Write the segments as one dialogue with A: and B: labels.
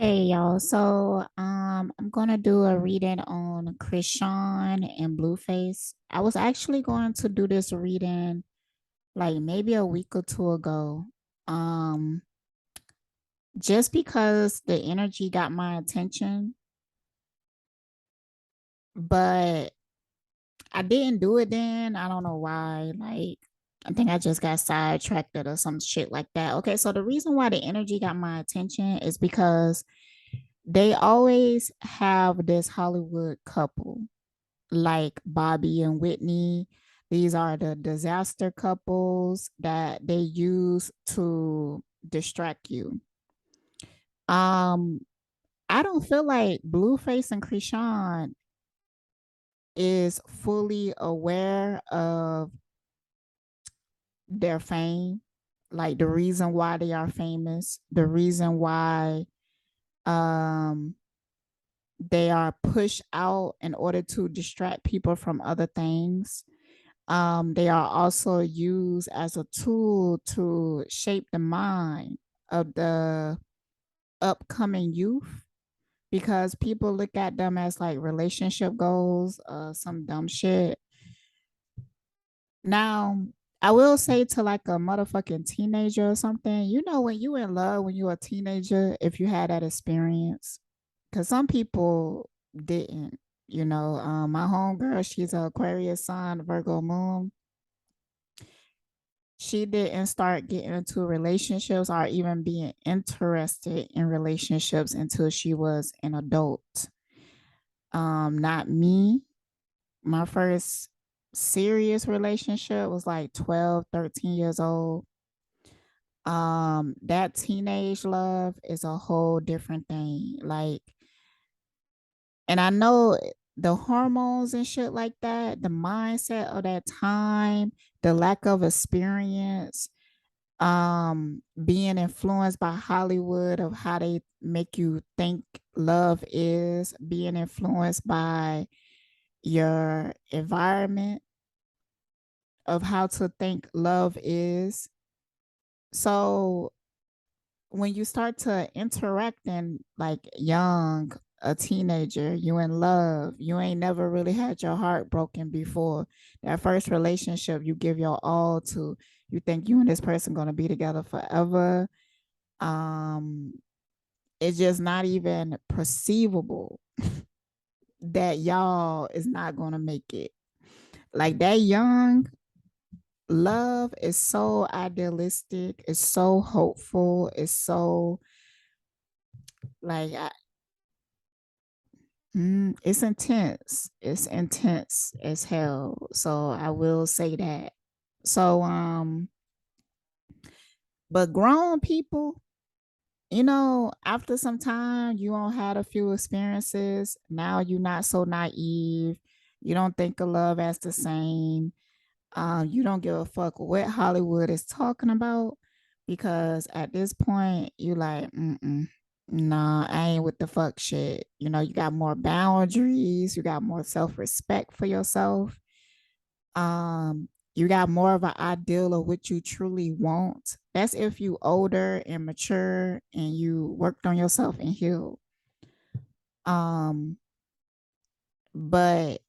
A: Hey y'all, so I'm gonna do a reading on Chrisean and Blueface. I was actually going to do this reading like maybe a week or two ago. Um just because the energy got my attention, but I didn't do it then. I don't know why. Like I think I just got sidetracked or some shit like that. Okay, so the reason why the energy got my attention is because they always have this Hollywood couple like Bobby and Whitney. These are the disaster couples that they use to distract you. Um, I don't feel like Blueface and Chrisean is fully aware of their fame, like the reason why they are famous, the reason why um they are pushed out in order to distract people from other things. They are also used as a tool to shape the mind of the upcoming youth because people look at them as like relationship goals, some dumb shit. Now, I will say to like a motherfucking teenager or something, you know, when you in love when you're a teenager, if you had that experience, because some people didn't. My homegirl, she's a Aquarius sun, Virgo moon. She didn't start getting into relationships or even being interested in relationships until she was an adult. Not me. My first serious relationship was like 12, 13 years old. That teenage love is a whole different thing. Like, and I know the hormones and shit like that, the mindset of that time, the lack of experience, being influenced by Hollywood of how they make you think love is, being influenced by your environment of how to think love is. So when you start to interact in like young, a teenager, you in love, you ain't never really had your heart broken before. That first relationship you give your all to, you think you and this person gonna be together forever. Um, it's just not even perceivable that y'all is not gonna make it. Like that young love is so idealistic, it's so hopeful, it's so like it's intense. It's intense as hell. So I will say that. So but grown people, after some time, you don't had a few experiences. Now you're not so naive. You don't think of love as the same. You don't give a fuck what Hollywood is talking about because at this point you like, nah, I ain't with the fuck shit. You got more boundaries, you got more self-respect for yourself. You got more of an ideal of what you truly want. That's if you older and mature and you worked on yourself and healed. Um, but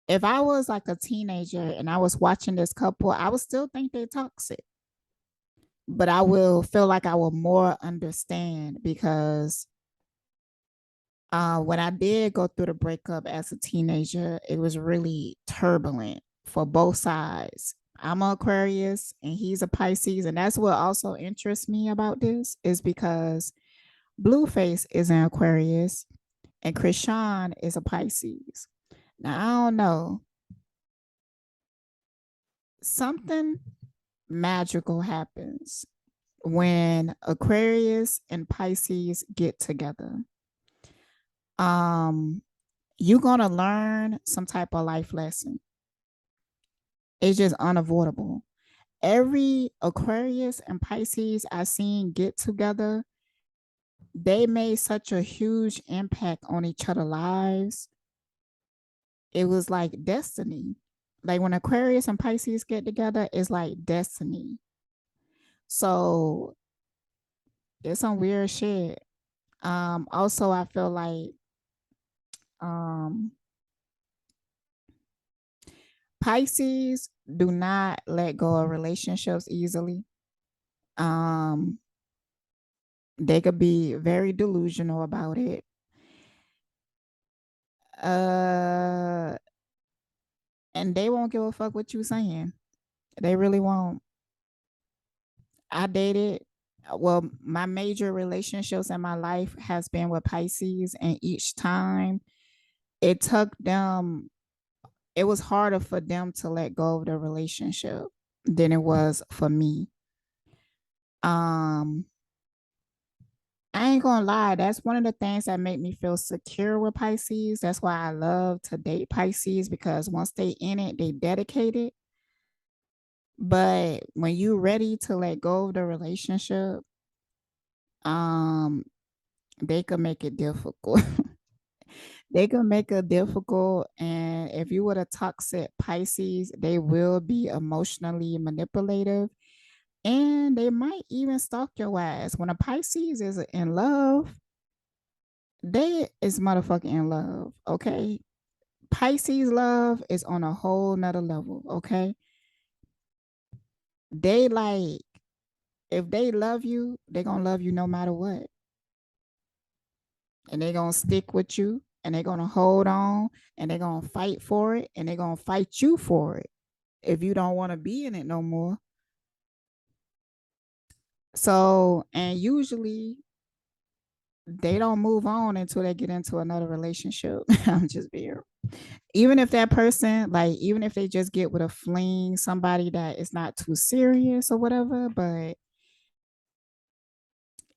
A: if I was like a teenager and I was watching this couple, I would still think they toxic. But I will feel like I will more understand because when I did go through the breakup as a teenager, it was really turbulent for both sides. I'm an Aquarius and he's a Pisces, and that's what also interests me about this is because Blueface is an Aquarius and Chrisean is a Pisces. Now I don't know, something magical happens when Aquarius and Pisces get together. Um, you're gonna learn some type of life lesson. It's just unavoidable. Every Aquarius and Pisces I seen get together, they made such a huge impact on each other's lives. It was like destiny. Like when Aquarius and Pisces get together, it's like destiny. So it's some weird shit. Also I feel like um Pisces do not let go of relationships easily. Um they could be very delusional about it. Uh and they won't give a fuck what you saying. They really won't. I dated, well, my major relationships in my life has been with Pisces, and each time it took them, it was harder for them to let go of the relationship than it was for me. Um, I ain't gonna lie, that's one of the things that make me feel secure with Pisces. That's why I love to date Pisces, because once they in it, they dedicated. But when you ready to let go of the relationship, um, they could make it difficult. They can make it difficult. And if you were a toxic Pisces, they will be emotionally manipulative, and they might even stalk your ass. When a Pisces is in love, they is motherfucking in love. Okay. Pisces love is on a whole nother level. Okay. They like, if they love you, they gonna love you no matter what. And they gonna stick with you, and they gonna hold on, and they gonna fight for it, and they gonna fight you for it if you don't want to be in it no more. So, and usually they don't move on until they get into another relationship. I'm just being, even if that person, like, even if they just get with a fling, somebody that is not too serious or whatever, but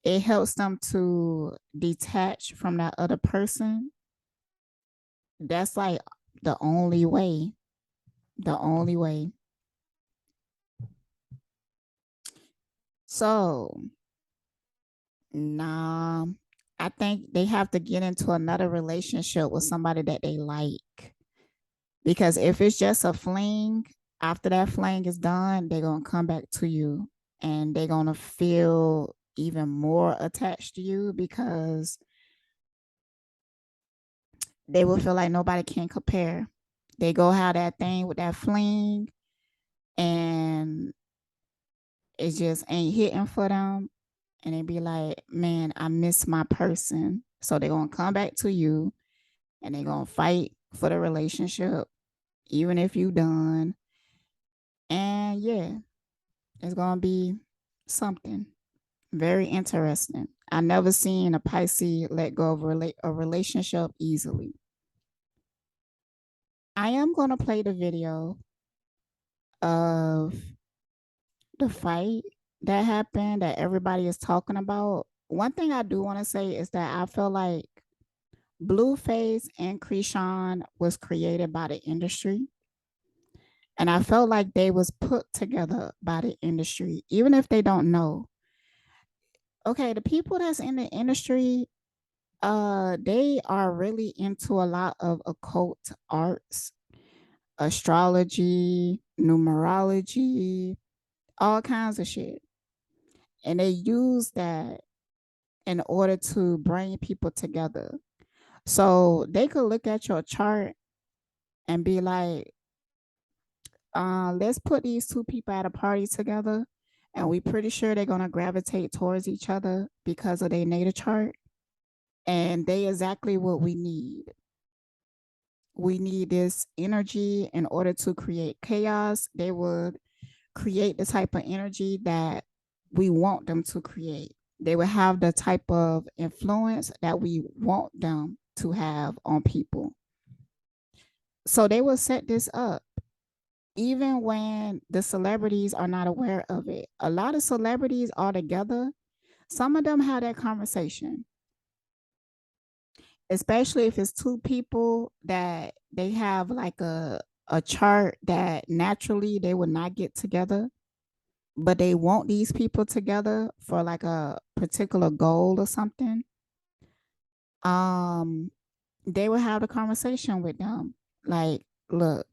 A: it helps them to detach from that other person. That's like the only way. The only way. So, nah, I think they have to get into another relationship with somebody that they like. Because if it's just a fling, after that fling is done, they're going to come back to you, and they're going to feel even more attached to you, because they will feel like nobody can compare. They go have that thing with that fling, and it just ain't hitting for them. And they be like, man, I miss my person. So they're going to come back to you, and they're going to fight for the relationship, even if you done. And yeah, it's going to be something very interesting. I never seen a Pisces let go of a relationship easily. I am going to play the video of the fight that happened that everybody is talking about. One thing I do want to say is that I feel like Blueface and Chrisean was created by the industry. And I felt like they was put together by the industry, even if they don't know. Okay, the people that's in the industry, they are really into a lot of occult arts, astrology, numerology, all kinds of shit. And they use that in order to bring people together. So they could look at your chart and be like, let's put these two people at a party together, and we pretty sure they're gonna gravitate towards each other because of their natal chart. And they exactly what we need. We need this energy in order to create chaos. They would create the type of energy that we want them to create. They will have the type of influence that we want them to have on people. So they will set this up even when the celebrities are not aware of it. A lot of celebrities are together. Some of them have that conversation, especially if it's two people that they have like a chart that naturally they would not get together, but they want these people together for like a particular goal or something. Um, they will have a conversation with them. Like, look,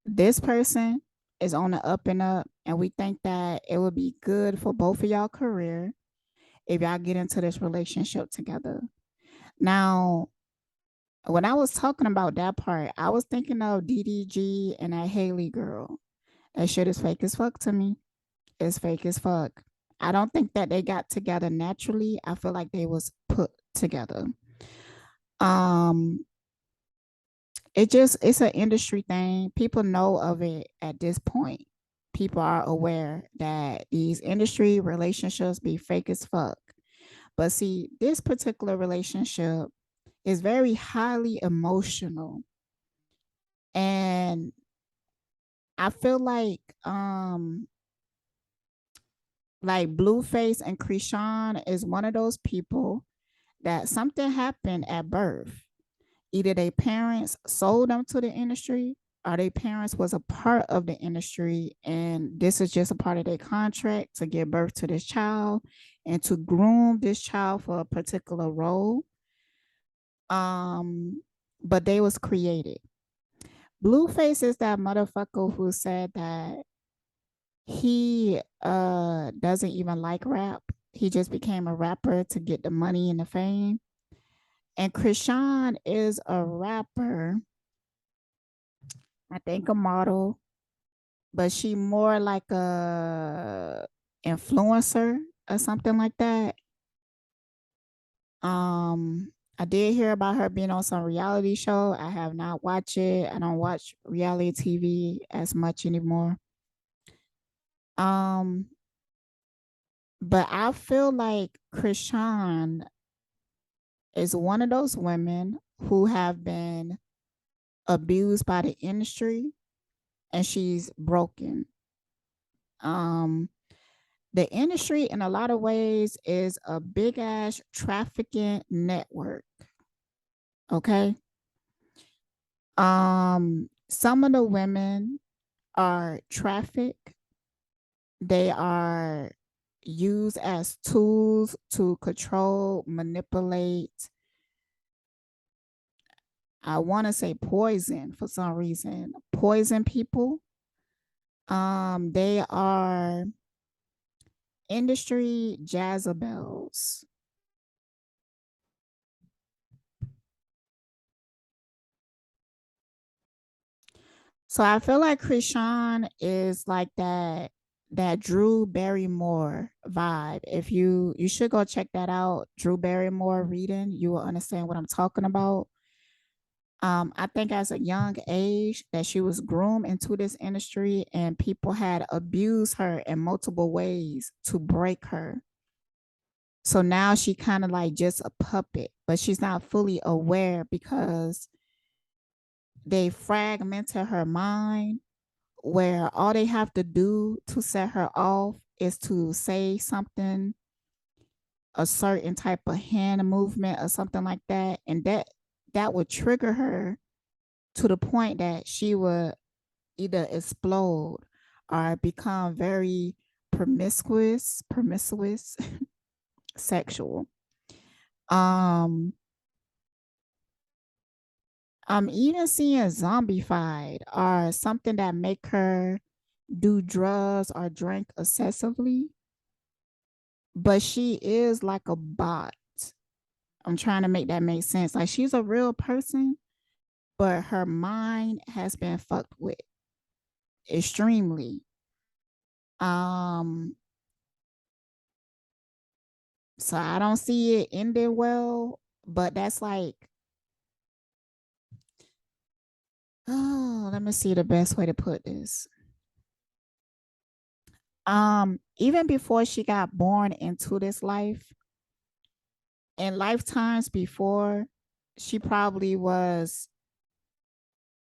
A: this person is on the up and up, and we think that it would be good for both of y'all career. if y'all get into this relationship together. Now, when I was talking about that part, I was thinking of DDG and that Haley girl. That shit is fake as fuck to me. It's fake as fuck. I don't think that they got together naturally. I feel like they was put together. Um, it's an industry thing. People know of it at this point. People are aware that these industry relationships be fake as fuck. But see, this particular relationship is very highly emotional. And I feel like Blueface and Chrisean is one of those people that something happened at birth. Either their parents sold them to the industry or their parents was a part of the industry and this is just a part of their contract to give birth to this child and to groom this child for a particular role. Um, but they was created. Blueface is that motherfucker who said that he doesn't even like rap. He just became a rapper to get the money and the fame. And Chrisean is a rapper, I think a model, but she more like a influencer or something like that. I did hear about her being on some reality show. I have not watched it. I don't watch reality TV as much anymore. Um, but I feel like Chrisean is one of those women who have been abused by the industry and she's broken. Um, the industry in a lot of ways is a big ass trafficking network. Okay. Some of the women are trafficked. They are used as tools to control, manipulate. I want to say poison for some reason. Poison people. They are industry Jezebels. So I feel like Chrisean is like that Drew Barrymore vibe. If you should go check that out, Drew Barrymore reading, you will understand what I'm talking about. I think as a young age that she was groomed into this industry and people had abused her in multiple ways to break her. So now she kind of like just a puppet, but she's not fully aware because they fragmented her mind where all they have to do to set her off is to say something, a certain type of hand movement or something like that. And that would trigger her to the point that she would either explode or become very promiscuous, sexual. Um, I'm even seeing zombified or something that make her do drugs or drink excessively, but she is like a bot. I'm trying to make that make sense. Like she's a real person, but her mind has been fucked with extremely. Um, so I don't see it ending well, but that's like, oh, let me see the best way to put this. Even before she got born into this life, in lifetimes before, she probably was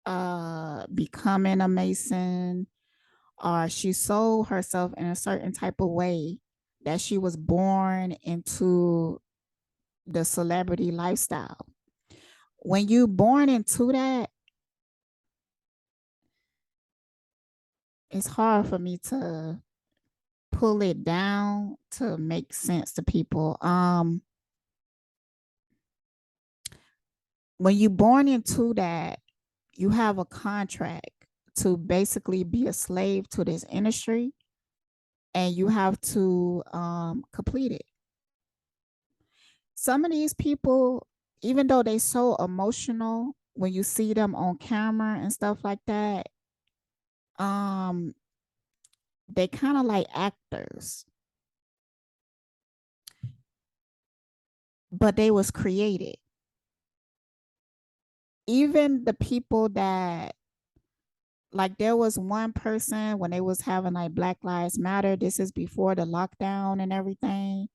A: becoming a Mason or she sold herself in a certain type of way that she was born into the celebrity lifestyle. When you born into that, it's hard for me to pull it down to make sense to people. When you born into that, you have a contract to basically be a slave to this industry and you have to complete it. some of these people, even though they so emotional when you see them on camera and stuff like that, um, they kind of like actors, but they was created. Even the people that, like, there was one person when they was having like Black Lives Matter. This is before the lockdown and everything,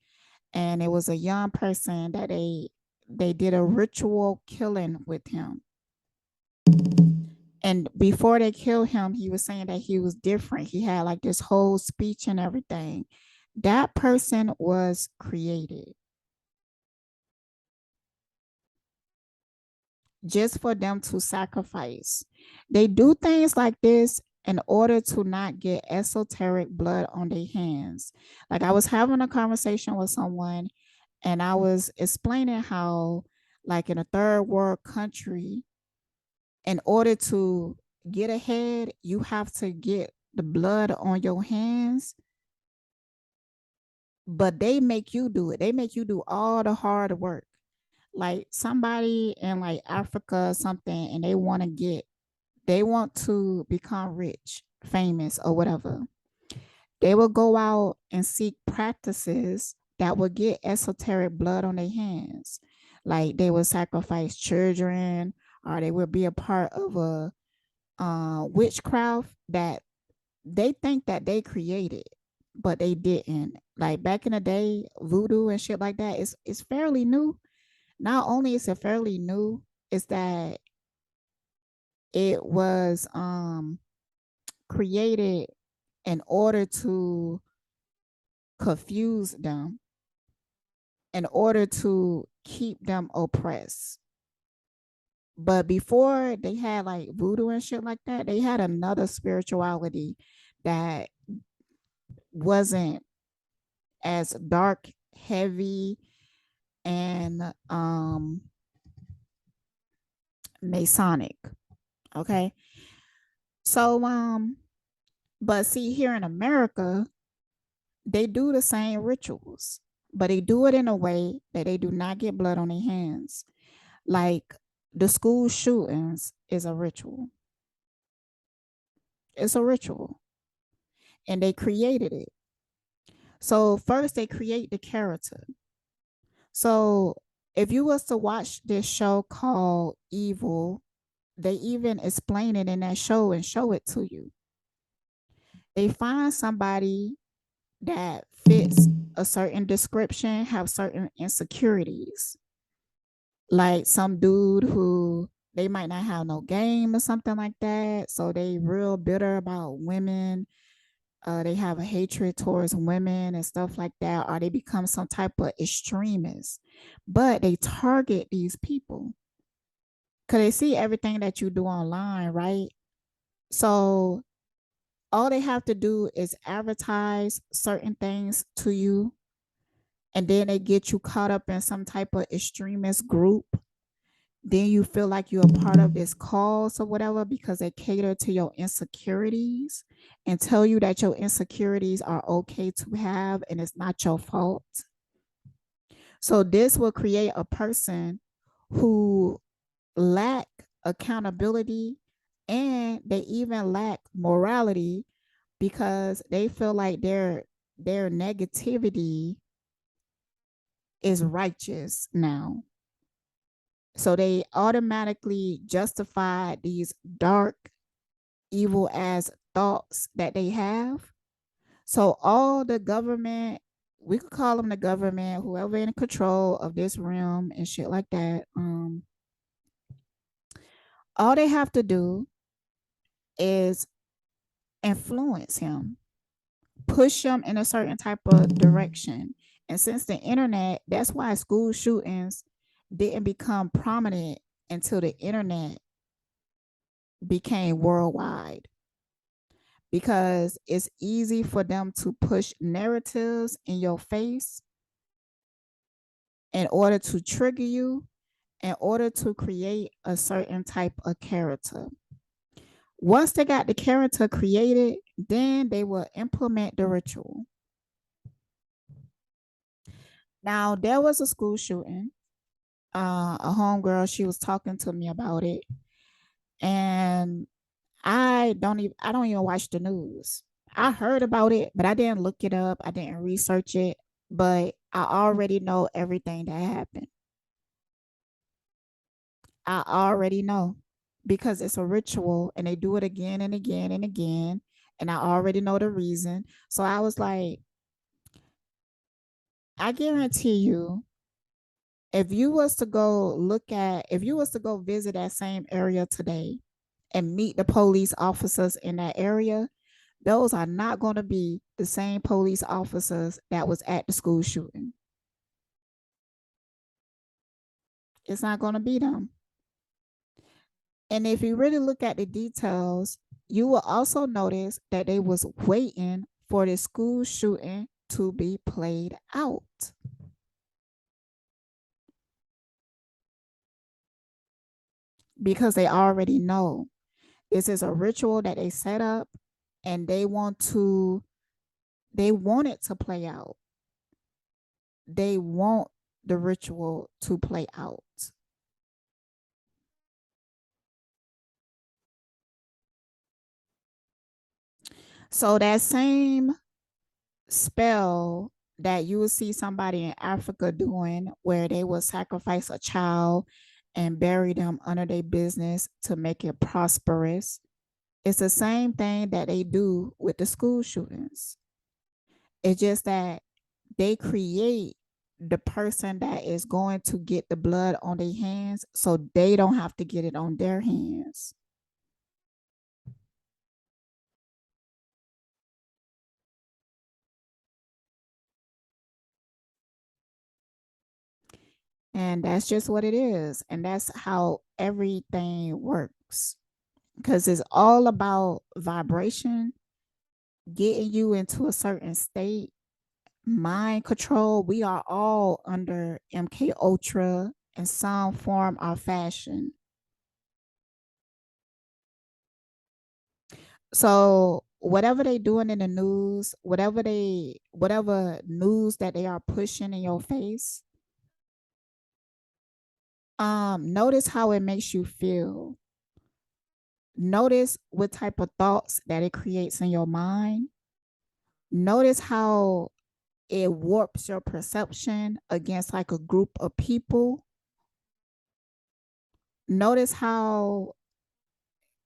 A: and it was a young person that they did a ritual killing with him. And before they killed him, he was saying that he was different. He had like this whole speech and everything. That person was created just for them to sacrifice. They do things like this in order to not get esoteric blood on their hands. Like, I was having a conversation with someone and I was explaining how, like, in a third world country, in order to get ahead, you have to get the blood on your hands, but they make you do it. They make you do all the hard work. Like somebody in like Africa or something, and they want to become rich, famous, or whatever. They will go out and seek practices that will get esoteric blood on their hands. Like they will sacrifice children, or they will be a part of a witchcraft that they think that they created, but they didn't. Like back in the day, voodoo and shit like that is fairly new. Not only is it fairly new, it's that it was created in order to confuse them, in order to keep them oppressed. But before they had like voodoo and shit like that, they had another spirituality that wasn't as dark, heavy, and Masonic. Okay. So but see, here in America, they do the same rituals, but they do it in a way that they do not get blood on their hands. Like the school shootings is a ritual. It's a ritual. And they created it. So first they create the character. So if you was to watch this show called Evil, they even explain it in that show and show it to you. They find somebody that fits a certain description, have certain insecurities. Like some dude who they might not have no game or something like that. So they real bitter about women. They have a hatred towards women and stuff like that, or they become some type of extremist. But they target these people because they see everything that you do online, right? So all they have to do is advertise certain things to you, and then they get you caught up in some type of extremist group. Then you feel like you're a part of this cause or whatever because they cater to your insecurities and tell you that your insecurities are okay to have and it's not your fault. So this will create a person who lack accountability, and they even lack morality because they feel like their negativity is righteous now. So they automatically justify these dark, evil as thoughts that they have. So all the government, we could call them the government, whoever in control of this realm and shit like that, all they have to do is influence him, push him in a certain type of direction. And since the internet, that's why school shootings didn't become prominent until the internet became worldwide, because it's easy for them to push narratives in your face in order to trigger you, in order to create a certain type of character. Once they got the character created, then they will implement the ritual. Now, there was a school shooting. A homegirl, she was talking to me about it. And I don't even watch the news. I heard about it, but I didn't look it up. I didn't research it, but I already know everything that happened. I already know because it's a ritual and they do it again and again and again. And I already know the reason. So I was like, I guarantee you, if you was to go visit that same area today and meet the police officers in that area, those are not going to be the same police officers that was at the school shooting. It's not going to be them. And if you really look at the details, you will also notice that they was waiting for the school shooting to be played out. Because they already know this is a ritual that they set up and they want it to play out. They want the ritual to play out. So that same spell that you will see somebody in Africa doing, where they will sacrifice a child and bury them under their business to make it prosperous, it's the same thing that they do with the school shootings. It's just that they create the person that is going to get the blood on their hands so they don't have to get it on their hands. And that's just what it is. And that's how everything works. Because it's all about vibration, getting you into a certain state, mind control. We are all under MK Ultra in some form or fashion. So whatever they doing in the news, whatever news that they are pushing in your face, notice how it makes you feel. Notice what type of thoughts that it creates in your mind. Notice how it warps your perception against like a group of people. Notice how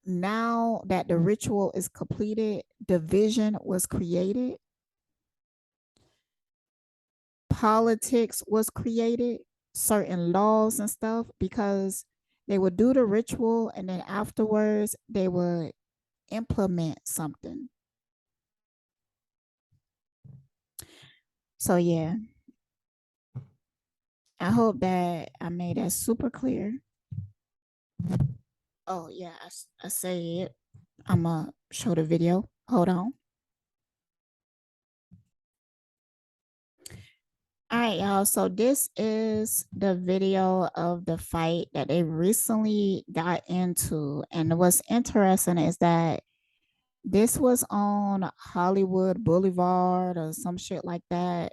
A: now that the ritual is completed, division was created, politics was created, certain laws and stuff, because they would do the ritual and then afterwards they would implement something. So yeah, I hope that I made that super clear. Oh yeah, I say it. I'm gonna show the video. Hold on. All right, y'all. So this is the video of the fight that they recently got into. And what's interesting is that this was on Hollywood Boulevard or some shit like that.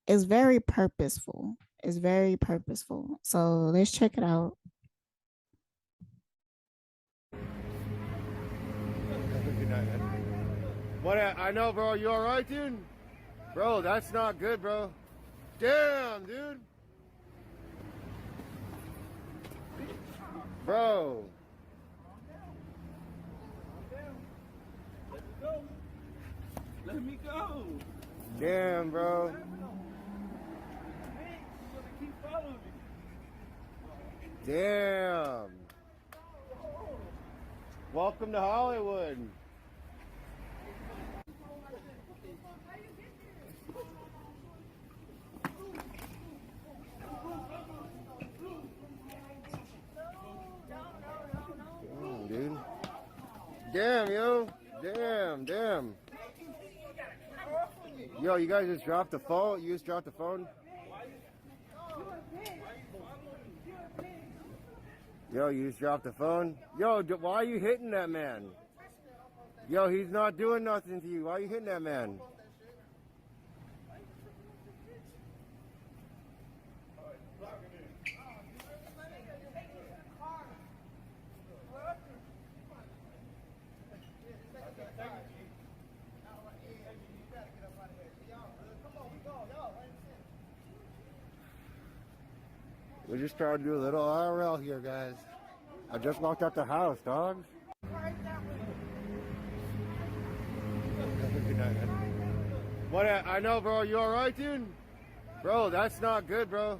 A: It's very purposeful. It's very purposeful. So let's check it out.
B: What? I know, bro. You all right, dude? Bro, that's not good, bro. Damn, dude. Bro.
C: Let me go.
B: Damn, bro. Damn. Welcome to Hollywood. Damn, dude. Damn, yo. Damn. Yo, you guys just dropped the phone? You just dropped the phone? Yo, you just dropped the phone? Yo, why are you hitting that man? Yo, he's not doing nothing to you. Why are you hitting that man? We just trying to do a little IRL here, guys. I just walked out the house, dog. Good night, man. What? I know, bro. You all right, dude? Bro, that's not good, bro.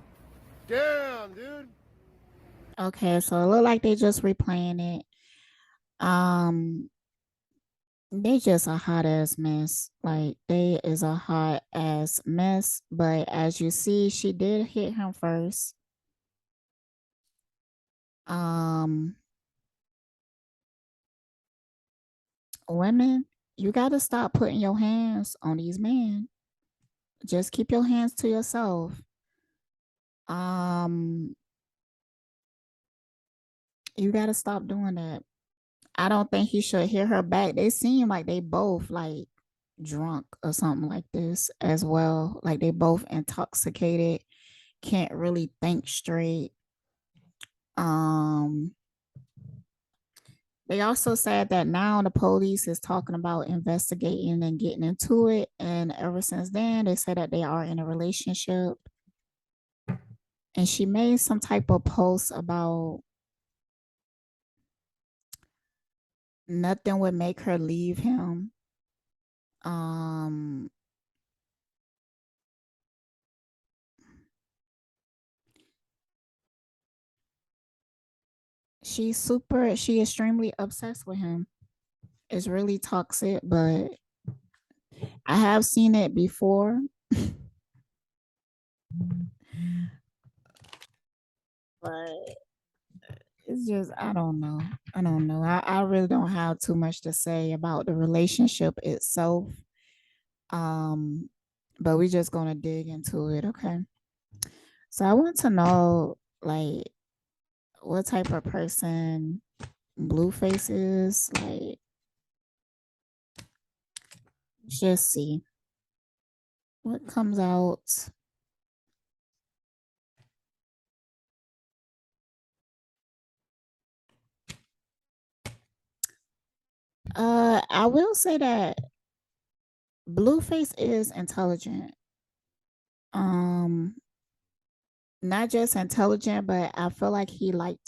B: Damn, dude.
A: Okay, so it look like they just replaying it. They just a hot ass mess. Like they is a hot ass mess. But as you see, she did hit him first. Um, Women, you gotta stop putting your hands on these men. Just keep your hands to yourself. Um, you gotta stop doing that. I don't think he should hit her back. They seem like they both like drunk or something like this as well. Like they both intoxicated, can't really think straight. Um, they also said that now the police is talking about investigating and getting into it. And ever since then, they said that they are in a relationship. And she made some type of post about nothing would make her leave him. Um, she extremely obsessed with him. It's really toxic, but I have seen it before. But it's just I don't know. I don't know. I really don't have too much to say about the relationship itself. Um, but we're just gonna dig into it, okay? So I want to know like what type of person Blueface is. Like, just see what comes out. I will say that Blueface is intelligent. Um, Not just intelligent, but I feel like he like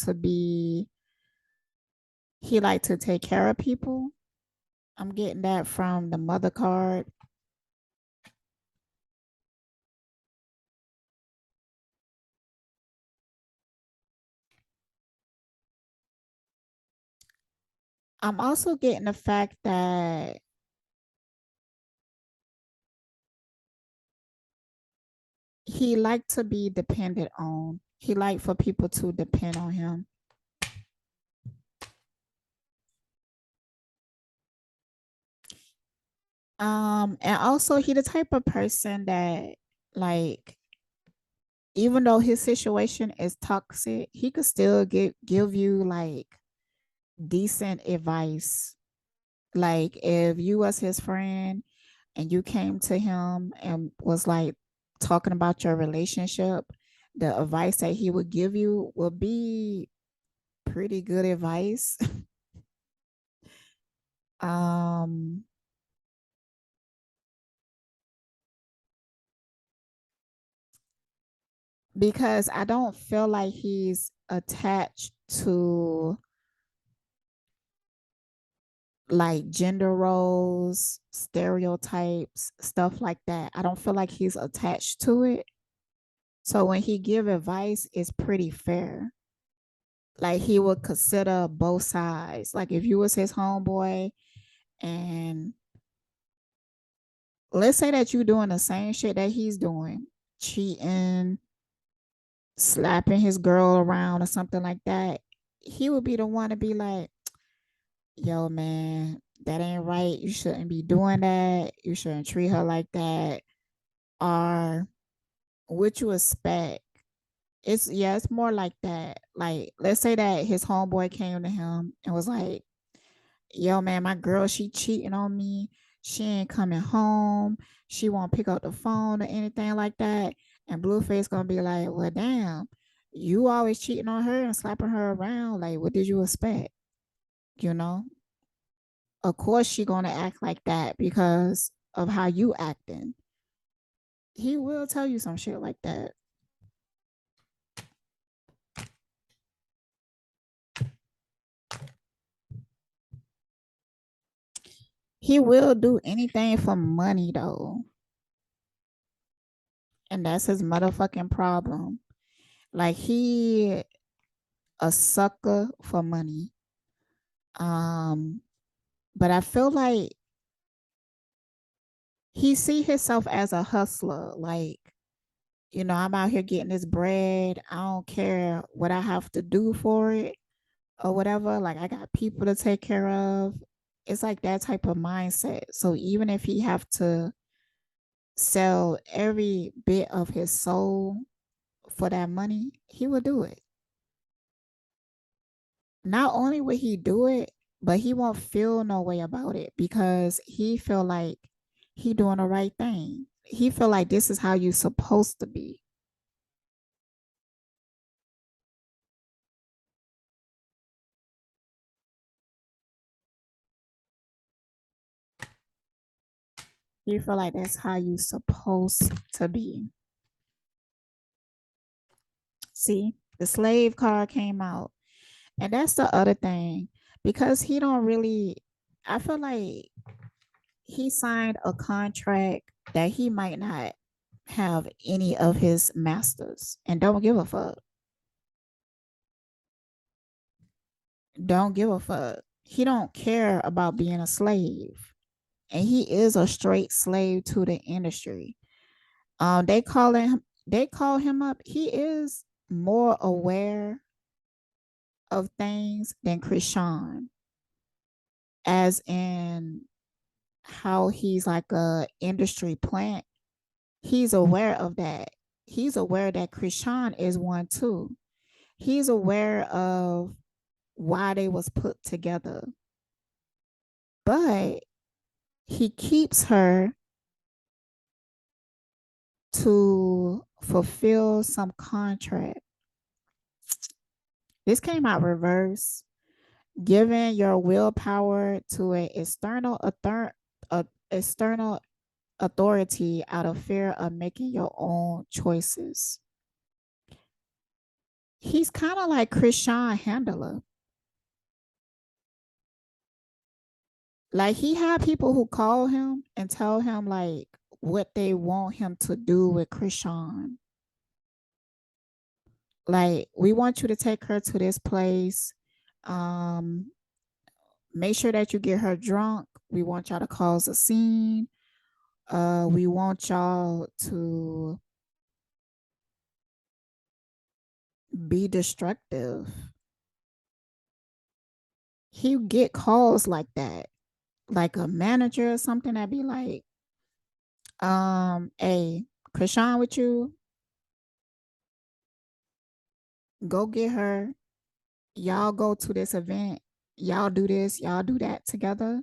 A: to take care of people. I'm getting that from the mother card. I'm also getting the fact that he liked to be depended on. He liked for people to depend on him. And also he the type of person that like even though his situation is toxic, he could still give you like decent advice. Like if you was his friend and you came to him and was like talking about your relationship, the advice that he would give you would be pretty good advice. um because I don't feel like he's attached to like gender roles, stereotypes, stuff like that. I don't feel like he's attached to it. So when he give advice, it's pretty fair. Like he would consider both sides. Like if you was his homeboy and let's say that you doing the same shit that he's doing, cheating, slapping his girl around or something like that, he would be the one to be like, yo, man, that ain't right. You shouldn't be doing that. You shouldn't treat her like that. Or what you expect. It's more like that. Like, let's say that his homeboy came to him and was like, yo, man, my girl, she cheating on me. She ain't coming home. She won't pick up the phone or anything like that. And Blueface gonna be like, well, damn, you always cheating on her and slapping her around. Like, what did you expect? You know? Of course she gonna act like that because of how you acting. He will tell you some shit like that. He will do anything for money though. And that's his motherfucking problem. Like he a sucker for money. Um, but I feel like he see himself as a hustler. Like, I'm out here getting this bread. I don't care what I have to do for it or whatever. Like I got people to take care of. It's like that type of mindset. So even if he have to sell every bit of his soul for that money, he would do it. Not only would he do it, but he won't feel no way about it because he feel like he doing the right thing. He feel like this is how you supposed to be. You feel like that's how you supposed to be. See, the slave card came out. And that's the other thing. Because he don't really, I feel like he signed a contract that he might not have any of his masters and don't give a fuck. Don't give a fuck. He don't care about being a slave. And he is a straight slave to the industry. They call him up. He is more aware of things than Chrisean, as in how he's like a industry plant. He's aware of that. He's aware that Chrisean is one too. He's aware of why they was put together. But he keeps her to fulfill some contract. This came out reverse. Giving your willpower to an external authority out of fear of making your own choices. He's kind of like Chrisean Handler. Like he had people who call him and tell him like what they want him to do with Chrisean. Like, we want you to take her to this place. Um, Make sure that you get her drunk. We want y'all to cause a scene. We want y'all to be destructive. He get calls like that, like a manager or something that be like, hey, Chrisean with you, go get her. Y'all go to this event. Y'all do this, y'all do that together.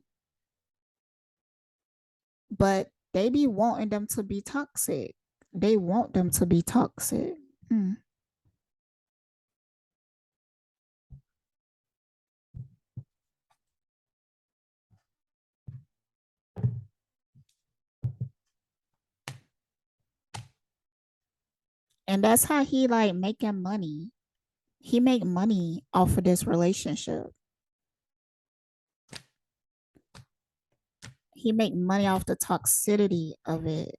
A: But they be wanting them to be toxic. They want them to be toxic. Hmm. And that's how he like making money. He make money off of this relationship. He make money off the toxicity of it.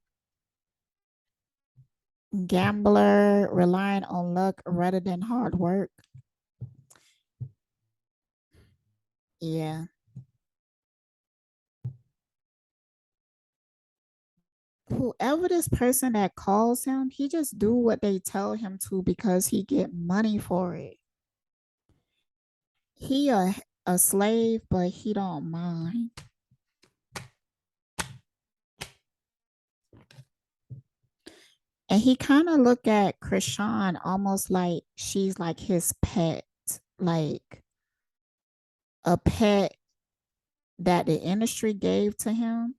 A: Gambler, relying on luck rather than hard work. Yeah. Whoever this person that calls him, he just do what they tell him to because he get money for it. He a slave, but he don't mind. And he kind of look at Chrisean almost like she's like his pet, like a pet that the industry gave to him.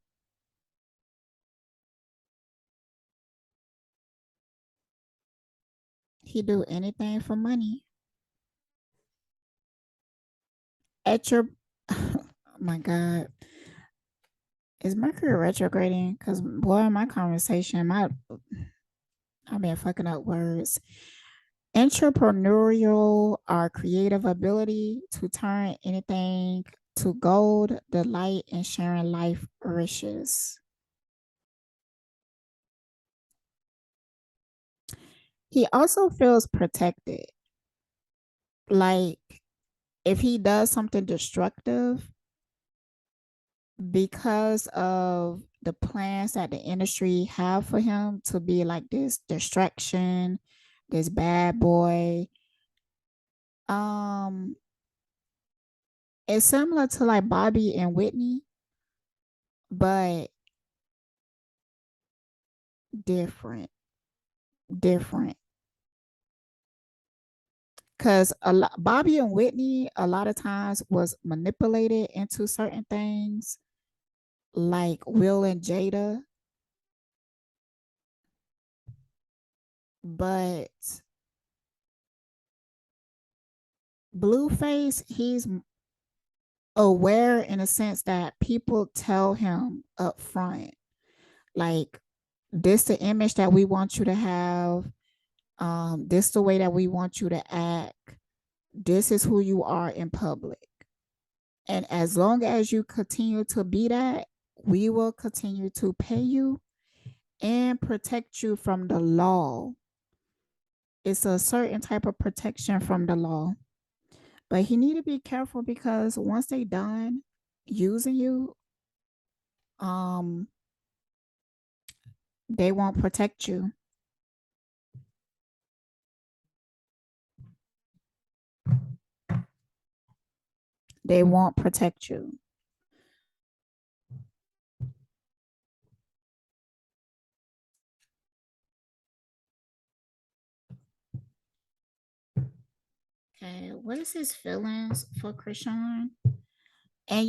A: He do anything for money. At your, oh my God, is Mercury retrograding? Because boy, my conversation, I've been fucking up words. Entrepreneurial or creative ability to turn anything to gold, delight, and sharing life riches. He also feels protected. Like if he does something destructive, because of the plans that the industry have for him to be like this distraction, this bad boy, um, it's similar to like Bobby and Whitney, but different, different. Because Bobby and Whitney a lot of times was manipulated into certain things, like Will and Jada, but Blueface, he's aware in a sense that people tell him up front, like, this the image that we want you to have, this the way that we want you to act, this is who you are in public. And as long as you continue to be that, we will continue to pay you and protect you from the law. It's a certain type of protection from the law. But he need to be careful because once they done using you, um, they won't protect you. They won't protect you. Okay, what is his feelings for Chrisean? And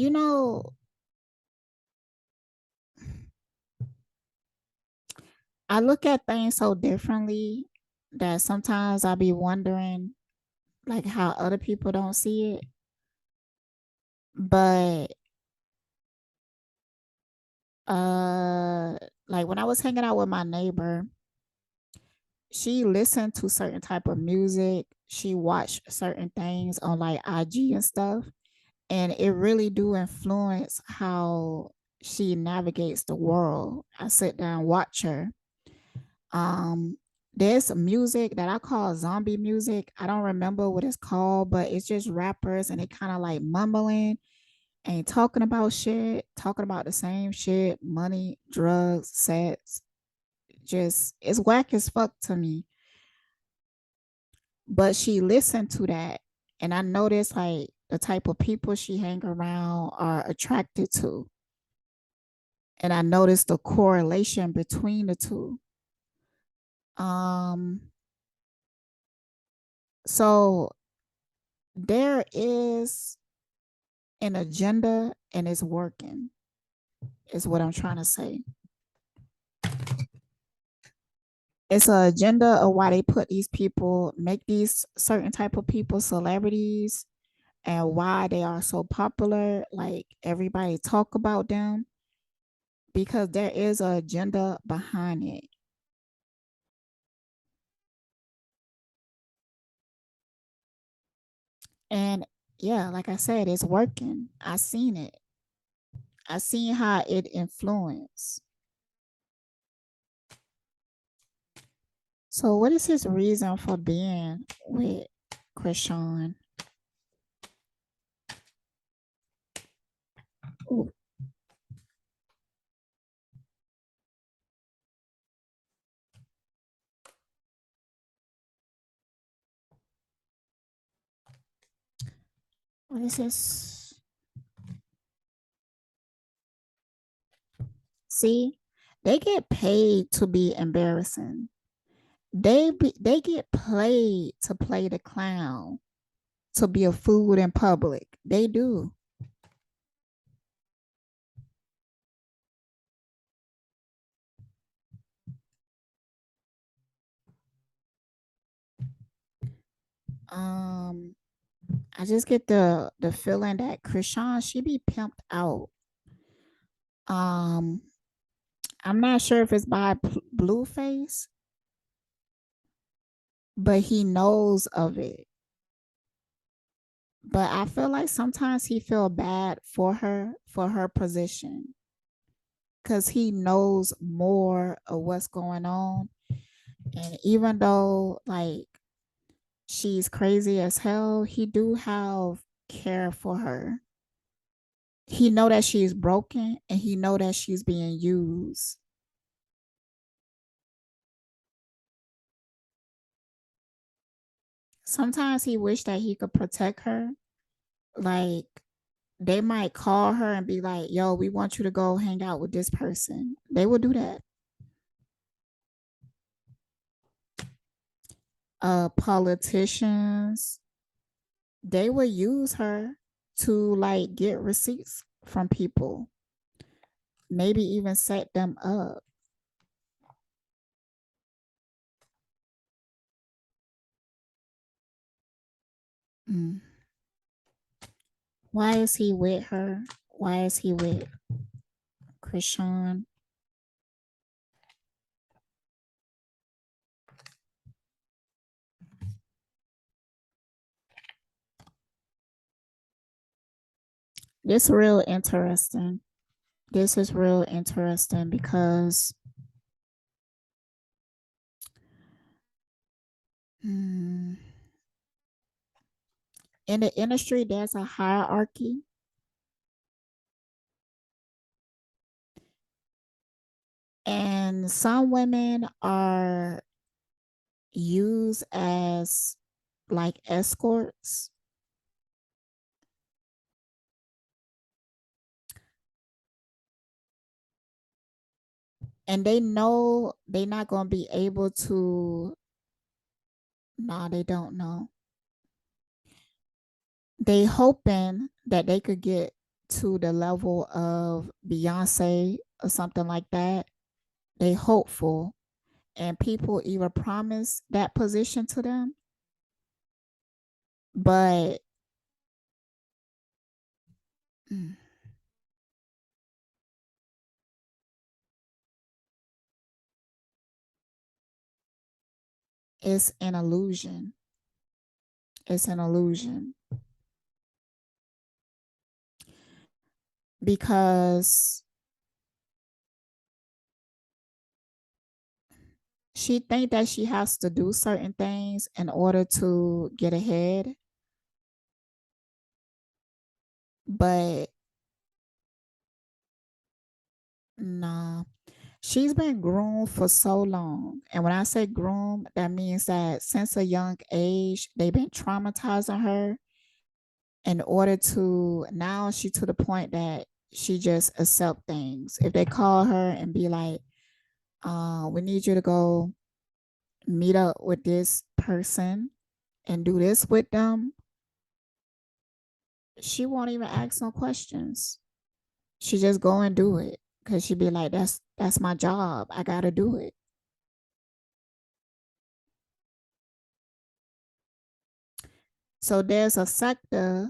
A: I look at things so differently that sometimes I be wondering like how other people don't see it. But uh like when I was hanging out with my neighbor, she listened to certain type of music, she watched certain things on like IG and stuff, and it really do influence how she navigates the world. I sit down and watch her. Um, there's music that I call zombie music. I don't remember what it's called, but it's just rappers and they kind of like mumbling and talking about shit, talking about the same shit, money, drugs, sex. Just it's whack as fuck to me. But she listened to that, and I noticed like the type of people she hang around are attracted to. And I noticed the correlation between the two. Um, so there is an agenda and it's working, is what I'm trying to say. It's an agenda of why they put these people, make these certain type of people celebrities, and why they are so popular. Like everybody talk about them because there is an agenda behind it. And yeah, like I said, it's working. I seen it. I seen how it influenced. So what is his reason for being with Chrisean? Ooh. What is this? See, they get paid to be embarrassing. They get paid to play the clown, to be a fool in public. They do. Um, I just get the feeling that Chrisean, she be pimped out. Um, I'm not sure if it's by Blueface, but he knows of it. But I feel like sometimes he feel bad for her position, because he knows more of what's going on. And even though like she's crazy as hell, he do have care for her. He know that she's broken and he know that she's being used. Sometimes he wish that he could protect her. Like they might call her and be like, yo, we want you to go hang out with this person. They will do that. Politicians, they will use her to like get receipts from people, maybe even set them up. Mm. Why is he with her? Why is he with Chrisean? This real interesting. This is real interesting because in the industry there's a hierarchy, and some women are used as like escorts, and they know they're not going to be able to. No, they don't know. They hoping that they could get to the level of Beyonce or something like that. They hopeful, and people either promise that position to them, but mm, it's an illusion. It's an illusion because she think that she has to do certain things in order to get ahead, but nah, she's been groomed for so long. And when I say groom, that means that since a young age they've been traumatizing her in order to, now she to the point that she just accept things. If they call her and be like, we need you to go meet up with this person and do this with them, she won't even ask no questions. She just go and do it because she be like, that's my job. I gotta do it. So there's a sector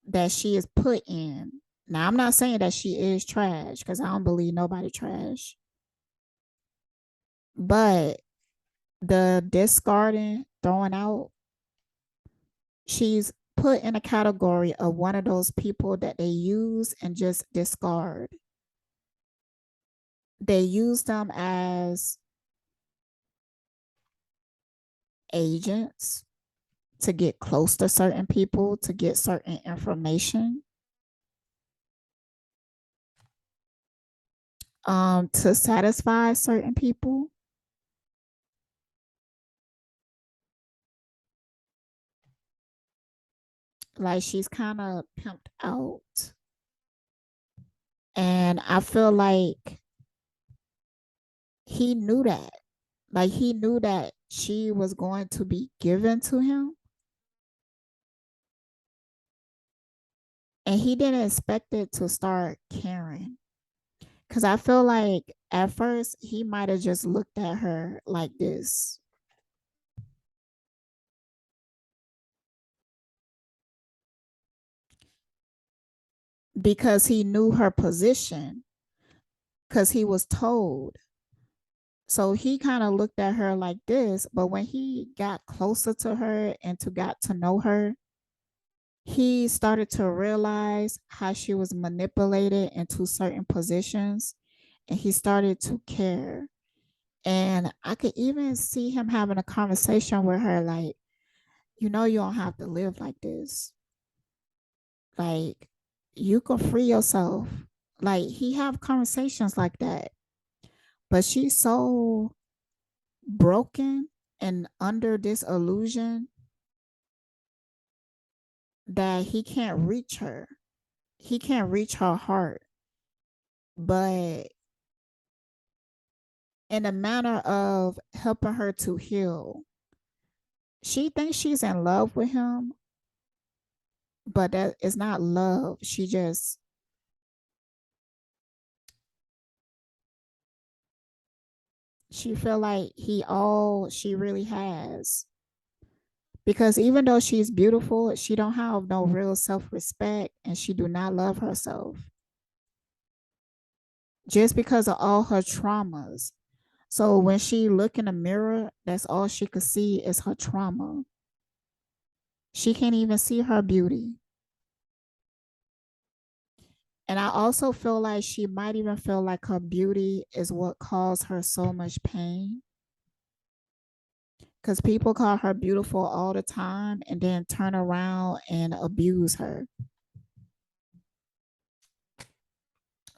A: that she is put in. Now I'm not saying that she is trash because I don't believe nobody trash. But the discarding, throwing out, she's put in a category of one of those people that they use and just discard. They use them as agents to get close to certain people, to get certain information, to satisfy certain people. Like she's kind of pimped out. And I feel like he knew that. Like he knew that she was going to be given to him. And he didn't expect it to start caring. Cause I feel like at first he might have just looked at her like this. Because he knew her position. Cause he was told. So he kind of looked at her like this. But when he got closer to her and to got to know her, he started to realize how she was manipulated into certain positions, and he started to care. And I could even see him having a conversation with her, like, you know, you don't have to live like this. Like, you can free yourself. Like, he have conversations like that. But she's so broken and under this illusion that he can't reach her. He can't reach her heart. But in a manner of helping her to heal, she thinks she's in love with him, but that is not love. She feel like he all she really has. Because even though she's beautiful, she don't have no real self-respect, and she do not love herself just because of all her traumas. So when she look in the mirror, that's all she could see is her trauma. She can't even see her beauty. And I also feel like she might even feel like her beauty is what caused her so much pain. Because people call her beautiful all the time and then turn around and abuse her.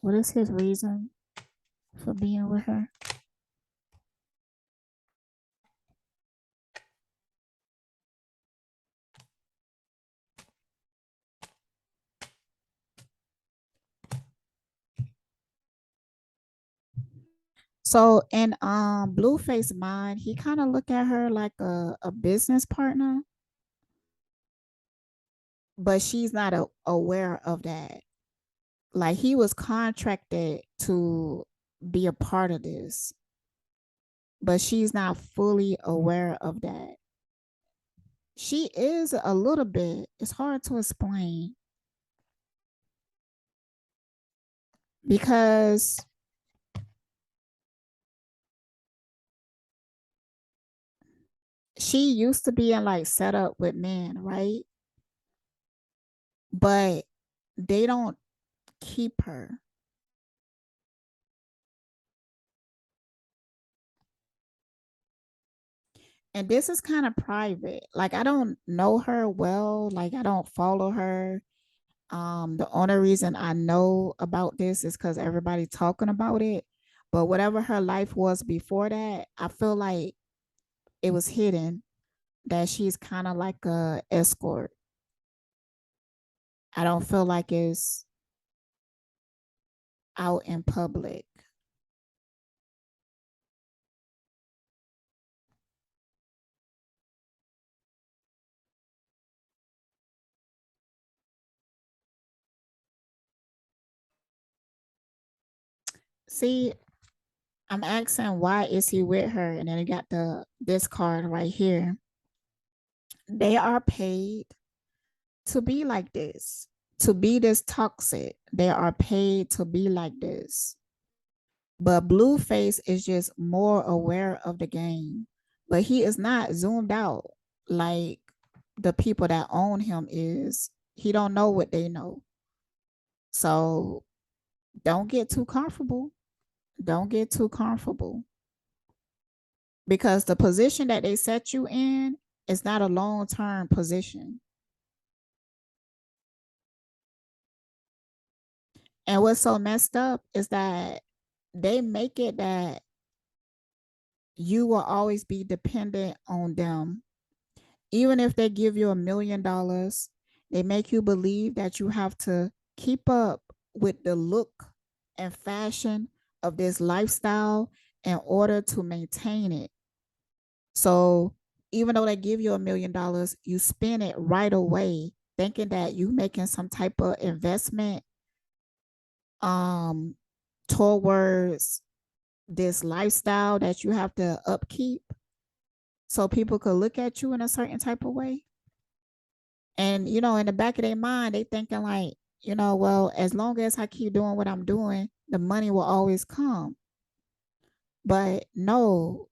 A: What is his reason for being with her? So in Blueface mind, he kind of look at her like a business partner, but she's not aware of that. Like, he was contracted to be a part of this, but she's not fully aware of that. She is a little bit. It's hard to explain because she used to be in like setup with men, right? But they don't keep her. And this is kind of private. Like, I don't know her well. Like, I don't follow her. The only reason I know about this is because everybody talking about it. But whatever her life was before that, I feel like it was hidden, that she's kind of like a escort. I don't feel like it's out in public. See, I'm asking why is he with her, and then you got this card right here. They are paid to be like this, to be this toxic. They are paid to be like this. But Blueface is just more aware of the game. But he is not zoomed out like the people that own him is. He don't know what they know. So don't get too comfortable. Don't get too comfortable. Because the position that they set you in is not a long-term position. And what's so messed up is that they make it that you will always be dependent on them. Even if they give you $1,000,000, they make you believe that you have to keep up with the look and fashion of this lifestyle in order to maintain it. So even though they give you $1,000,000, you spend it right away, thinking that you making some type of investment um towards this lifestyle that you have to upkeep so people could look at you in a certain type of way. And in the back of their mind, they thinking like, well, as long as I keep doing what I'm doing, the money will always come. But no,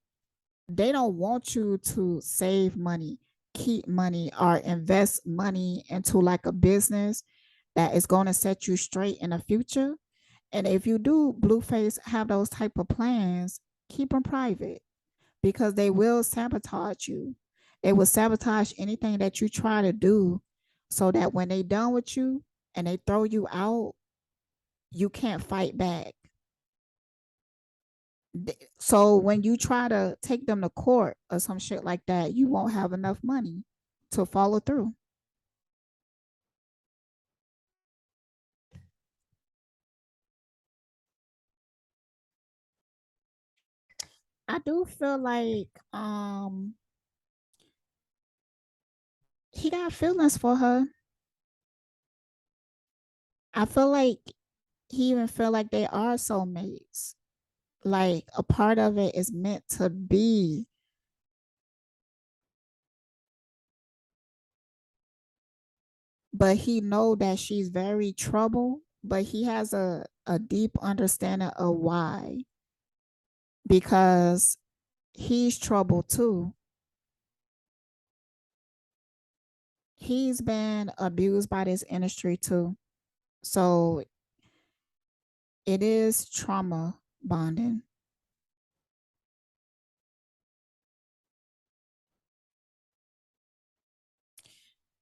A: they don't want you to save money. keep money or invest money into like a business that is going to set you straight in the future. And if you do, Blueface, have those type of plans, keep them private because they will sabotage you. They will sabotage anything that you try to do so that when they done with you and they throw you out, you can't fight back. So when you try to take them to court or some shit like that, you won't have enough money to follow through. I do feel like he got feelings for her. I feel like he even feel like they are soulmates. Like a part of it is meant to be. But he know that she's very troubled, but he has a deep understanding of why. Because he's troubled too. He's been abused by this industry too. So it is trauma bonding.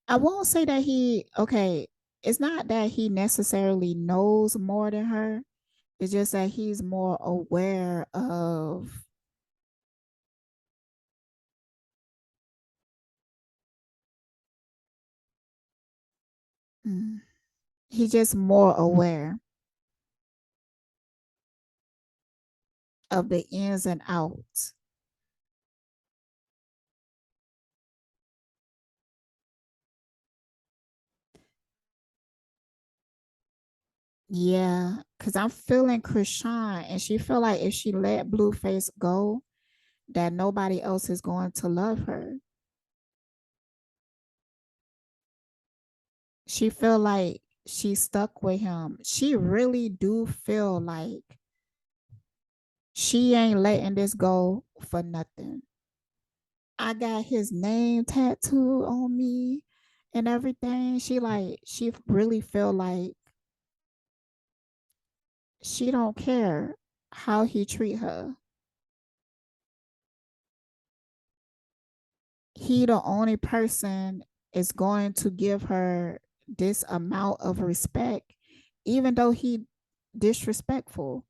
A: I won't say that okay, it's not that he necessarily knows more than her. It's just that he's more aware of, mm, he's just more aware of the ins and outs. Yeah, because I'm feeling Chrisean and she feel like if she let Blueface go, that nobody else is going to love her. She feel like she's stuck with him. She really do feel like she ain't letting this go for nothing. I got his name tattooed on me and everything. She really feel like she don't care how he treat her. He the only person is going to give her this amount of respect, even though he disrespectful.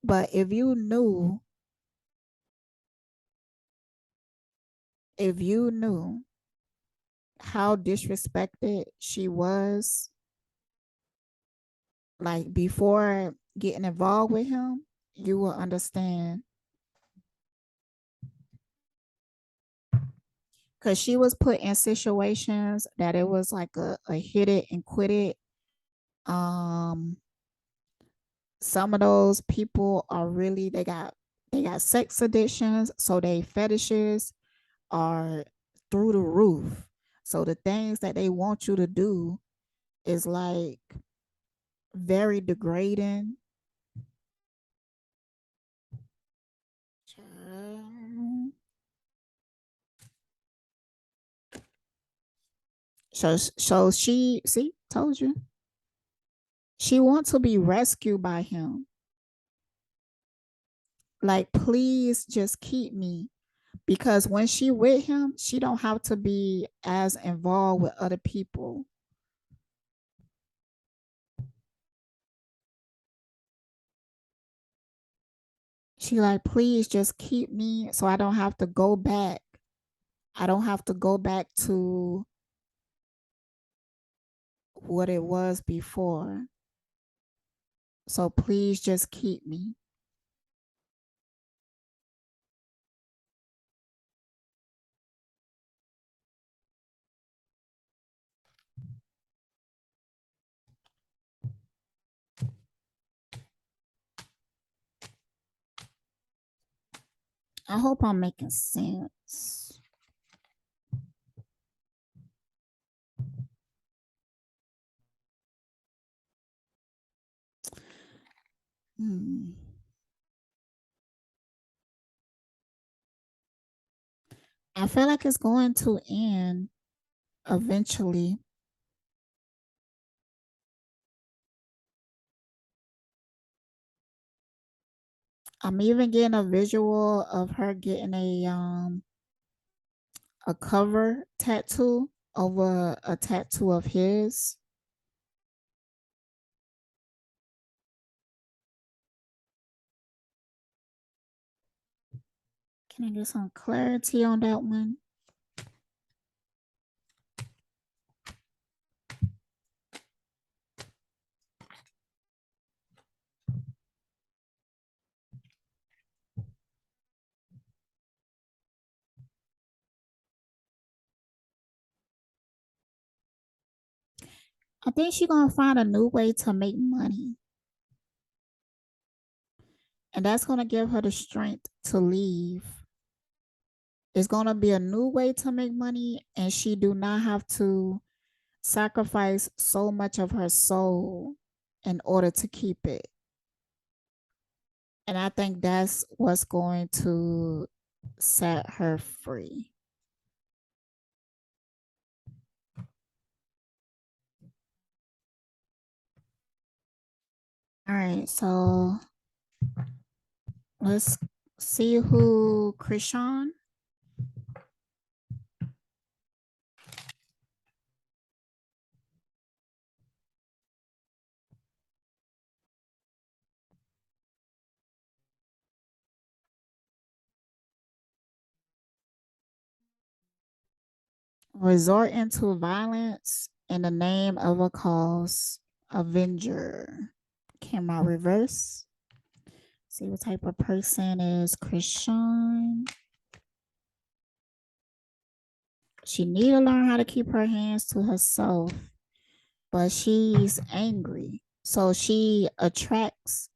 A: But if you knew how disrespected she was, like before getting involved with him, you will understand. Because she was put in situations that it was like a hit it and quit it. Um, some of those people are really they got sex addictions, so they fetishes are through the roof. So the things that they want you to do is like very degrading. So she see told you she wants to be rescued by him. Like please just keep me because when she with him, she don't have to be as involved with other people. She like, please just keep me so I don't have to go back. I don't have to go back to what it was before. So please just keep me. I hope I'm making sense. Hmm. I feel like it's going to end eventually. I'm even getting a visual of her getting a cover tattoo over a tattoo of his. Can I get some clarity on that one? I think she's gonna find a new way to make money. And that's gonna give her the strength to leave. It's gonna be a new way to make money, and she do not have to sacrifice so much of her soul in order to keep it. And I think that's what's going to set her free. All right, so let's see who Chrisean. Resort into violence in the name of a cause. Avenger. Camera reverse. See what type of person is Chrisean. She need to learn how to keep her hands to herself, but she's angry. So she attracts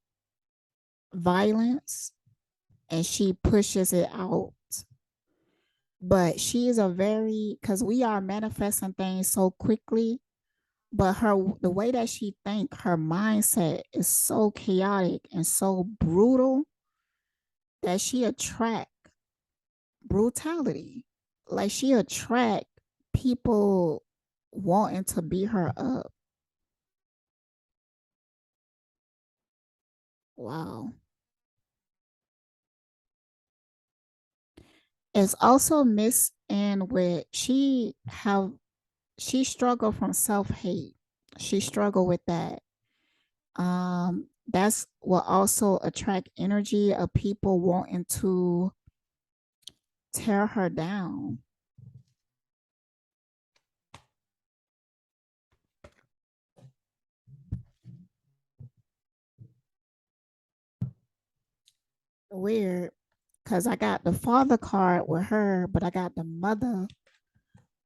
A: violence and she pushes it out. But she is a very, because we are manifesting things so quickly, but the way that she think, her mindset is so chaotic and so brutal that she attract brutality. Like she attract people wanting to beat her up. Wow. It's also mixed in with she struggled from self-hate. She struggled with that. That's what also attract energy of people wanting to tear her down. Weird, because I got the father card with her, but I got the mother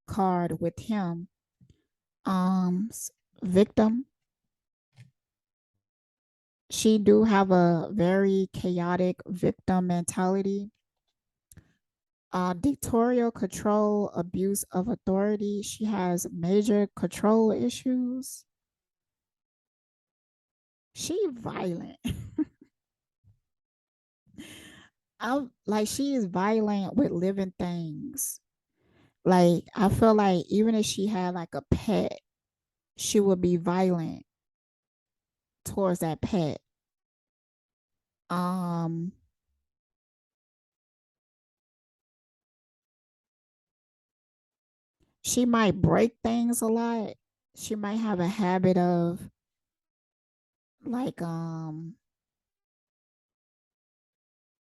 A: card with him. Victim. She do have a very chaotic victim mentality. Dictatorial control, abuse of authority. She has major control issues. She violent. I like she is violent with living things. Like I feel like even if she had like a pet, she would be violent towards that pet. Um she might break things a lot. She might have a habit of like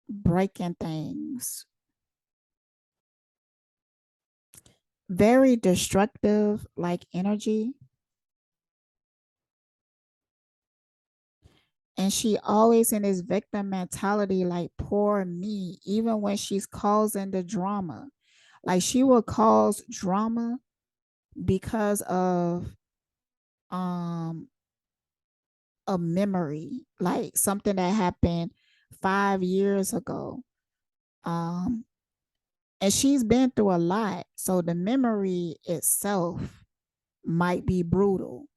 A: breaking things. Very destructive like energy. And she always in this victim mentality, like poor me, even when she's causing the drama. Like she will cause drama because of um a memory, like something that happened 5 years ago. Um and she's been through a lot. So the memory itself might be brutal.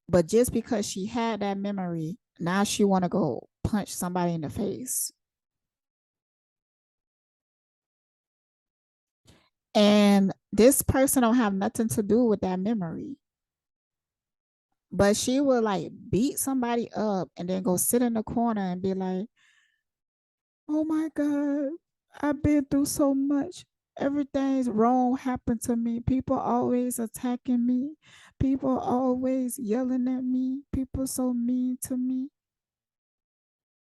A: But just because she had that memory, now she want to go punch somebody in the face. And this person don't have nothing to do with that memory. But she would like beat somebody up and then go sit in the corner and be like, oh my God, I've been through so much. Everything's wrong happened to me. People always attacking me. People always yelling at me. People so mean to me.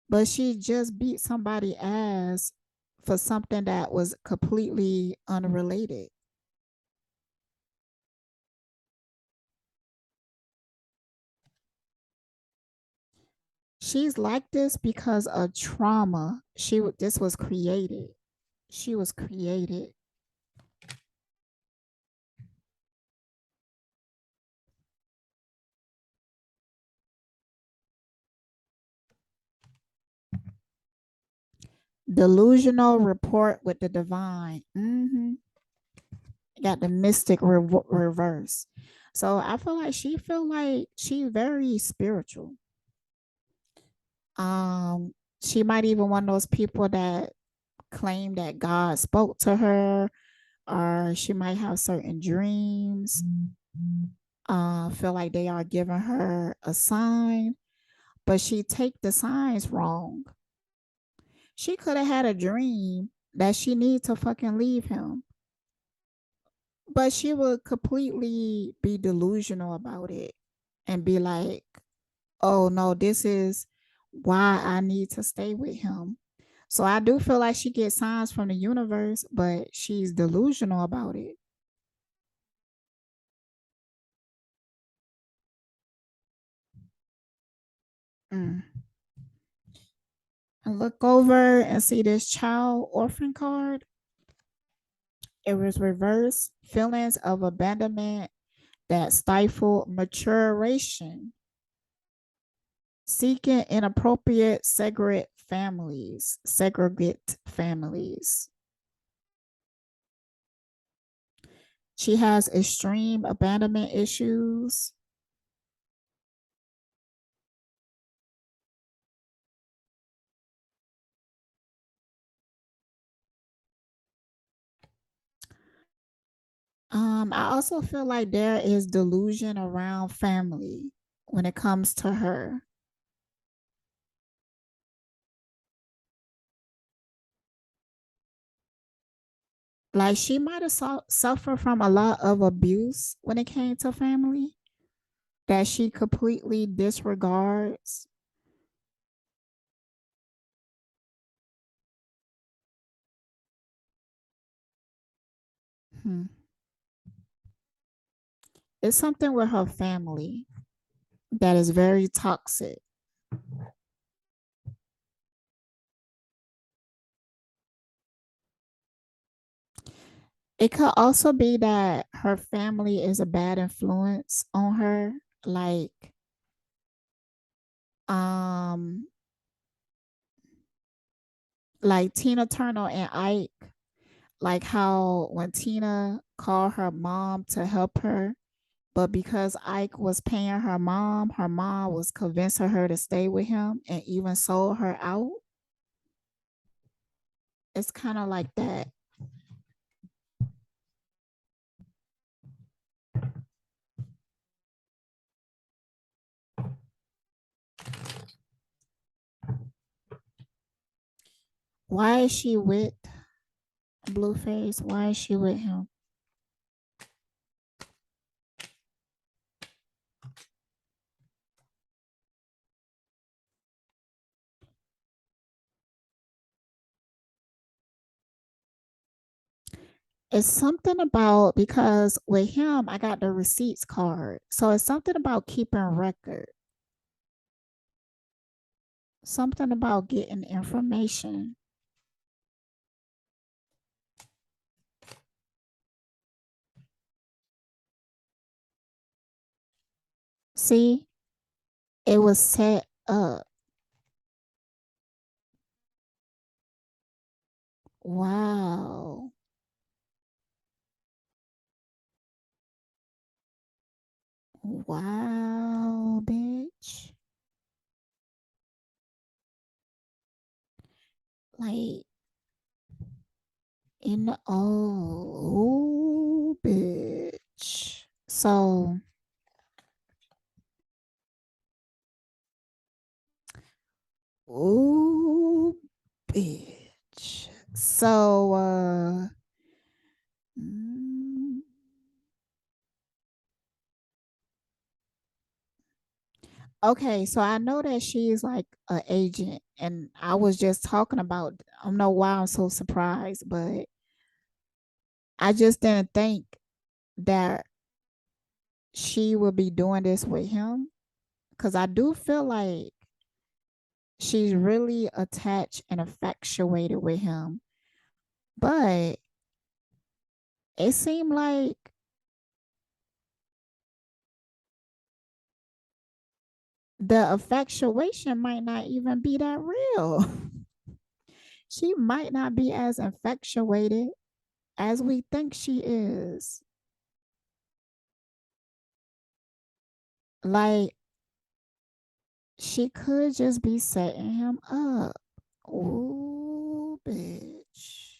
A: But she just beat somebody ass for something that was completely unrelated. She's like this because of trauma. This was created. She was created. Delusional rapport with the divine. Got the mystic reverse. So I feel like she's very spiritual. She might even one of those people that claim that God spoke to her, or she might have certain dreams. Feel like they are giving her a sign, but she take the signs wrong. She could have had a dream that she need to fucking leave him, but she would completely be delusional about it and be like, oh no, this is why I need to stay with him. So I do feel like she gets signs from the universe, but she's delusional about it. Mm. And look over and see this child orphan card. It was reverse feelings of abandonment that stifle maturation, seeking inappropriate segregate families. She has extreme abandonment issues. I also feel like there is delusion around family when it comes to her. Like she might have suffered from a lot of abuse when it came to family that she completely disregards. Hmm. It's something with her family that is very toxic. It could also be that her family is a bad influence on her. Um, like Tina Turner and Ike, like how when Tina called her mom to help her, but because Ike was paying her mom was convincing her to stay with him and even sold her out. It's kind of like that. Why is she with Blueface? Why is she with him? It's something about because with him, I got the receipts card. So it's something about keeping record, something about getting information. See, it was set up. Wow. Wow, bitch. Like, in the, oh, So, ooh, bitch. So, mm, okay. So I know that she's like an agent, and I was just talking about. I don't know why I'm so surprised, but I just didn't think that she would be doing this with him because I do feel like she's really attached and infatuated with him. But it seemed like the infatuation might not even be that real. She might not be as infatuated as we think she is. Like, she could just be setting him up. Ooh, bitch.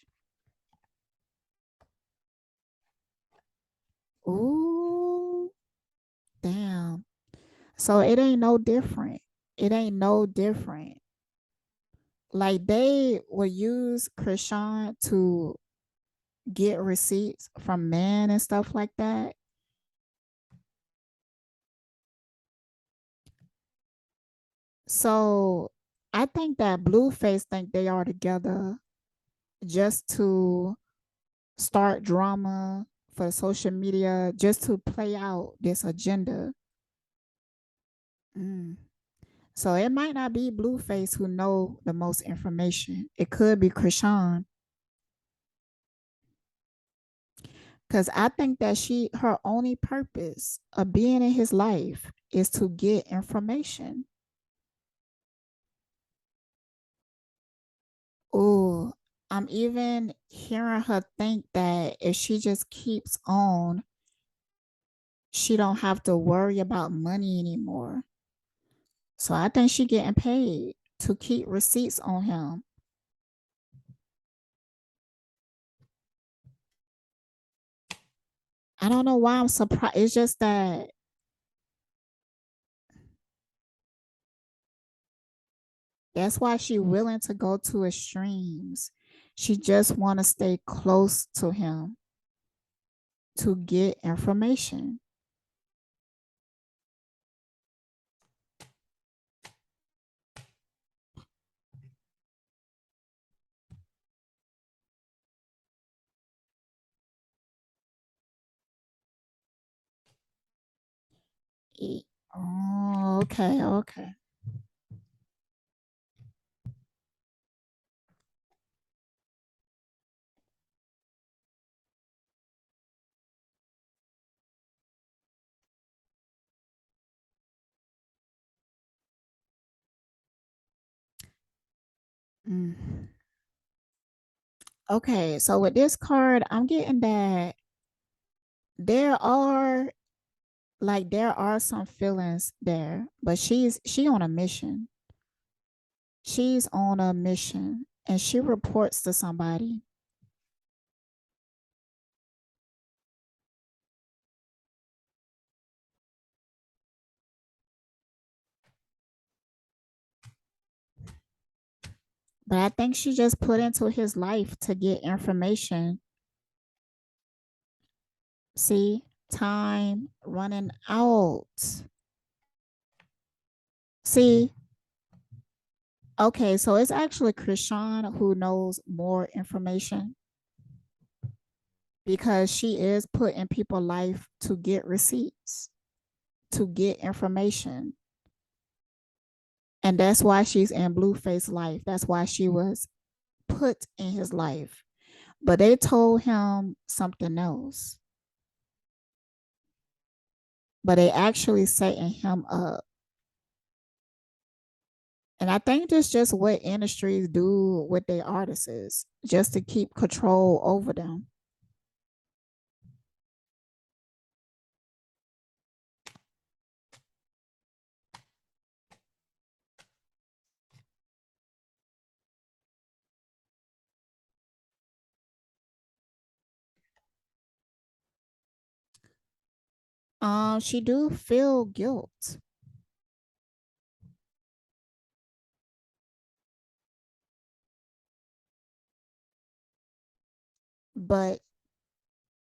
A: Ooh, damn. So it ain't no different. It ain't no different. Like they will use Chrisean to get receipts from men and stuff like that. So I think that Blueface think they are together just to start drama for social media, just to play out this agenda. Mm. So it might not be Blueface who know the most information. It could be Chrisean. Cause I think that her only purpose of being in his life is to get information. Oh, I'm even hearing her think that if she just keeps on, she don't have to worry about money anymore. So I think she getting paid to keep receipts on him. I don't know why I'm surprised. It's just that that's why she willing to go to extremes. She just want to stay close to him to get information. Oh, okay, okay. Mm. Okay, so with this card, I'm getting that there are there are some feelings there, but she on a mission. She's on a mission and she reports to somebody. But I think she just put into his life to get information. See, time running out. See, okay, so it's actually Chrisean who knows more information because she is put in people's life to get receipts, to get information. And that's why she's in Blueface life. That's why she was put in his life. But they told him something else. But they actually setting him up. And I think that's just what industries do with their artists, just to keep control over them. She do feel guilt, but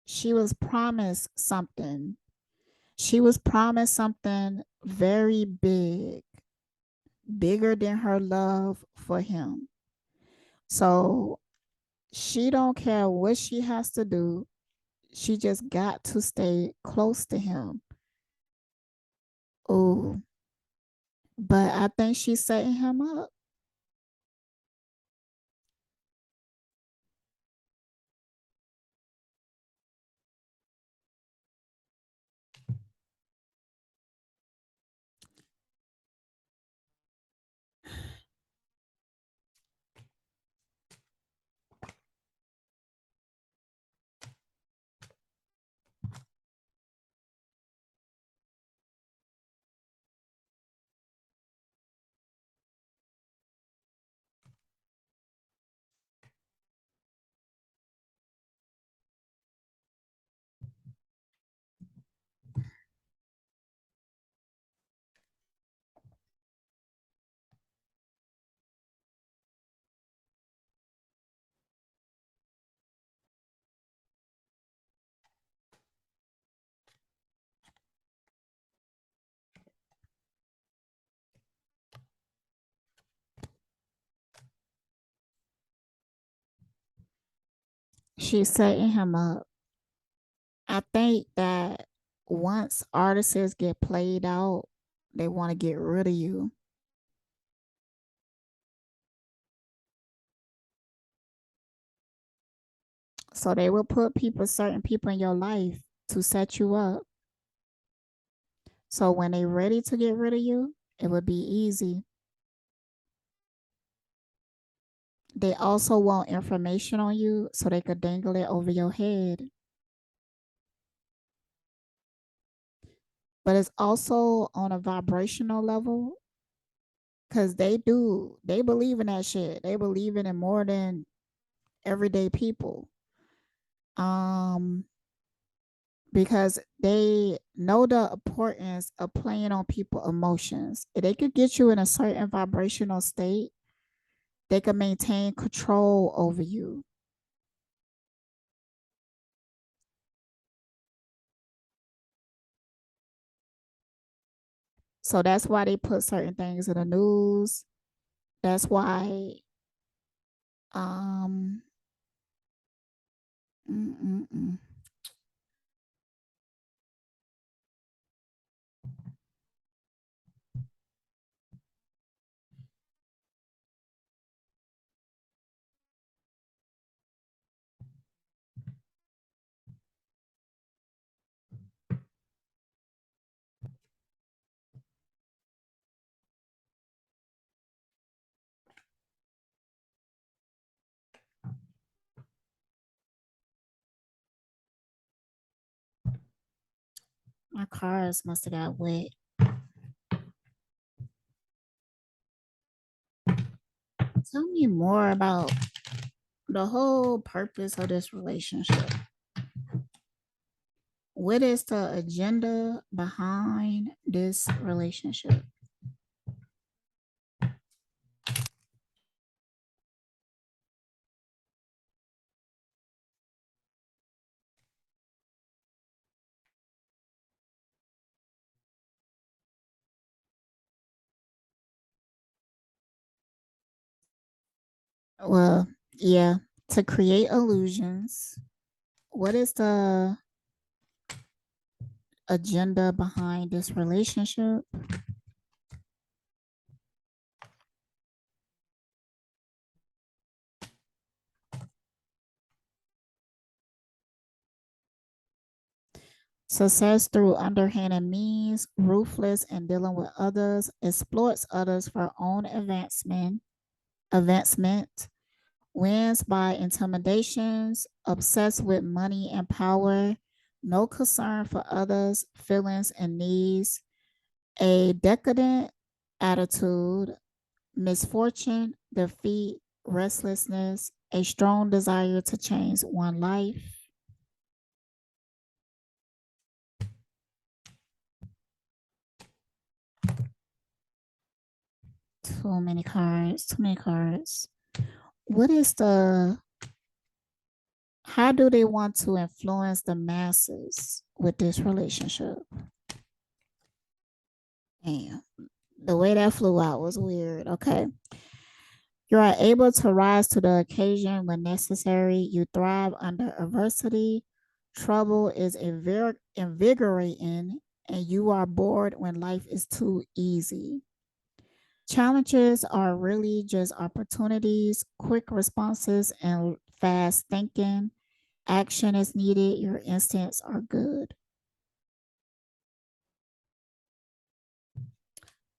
A: she was promised something. She was promised something very big, bigger than her love for him. So she don't care what she has to do. She just got to stay close to him. Oh, but I think she's setting him up. She's setting him up. I think that once artists get played out, they want to get rid of you. So they will put certain people in your life to set you up. So when they're ready to get rid of you, it would be easy. They also want information on you so they could dangle it over your head. But it's also on a vibrational level because they believe in that shit. They believe in it more than everyday people. Um, because they know the importance of playing on people's emotions. If they could get you in a certain vibrational state, they can maintain control over you. So that's why they put certain things in the news. That's why um mm, mm, mm. My cars must have got wet. Tell me more about the whole purpose of this relationship. What is the agenda behind this relationship? Well, yeah, to create illusions. What is the agenda behind this relationship? Success through underhanded means, ruthless in dealing with others, exploits others for own advancement, wins by intimidations, obsessed with money and power, no concern for others' feelings and needs, a decadent attitude, misfortune, defeat, restlessness, a strong desire to change one life. Too many cards. Too many cards. What is the how do they want to influence the masses with this relationship? Damn. The way that flew out was weird. Okay. You are able to rise to the occasion when necessary. You thrive under adversity. Trouble is invigorating, and you are bored when life is too easy. Challenges are really just opportunities, quick responses, and fast thinking. Action is needed. Your instincts are good.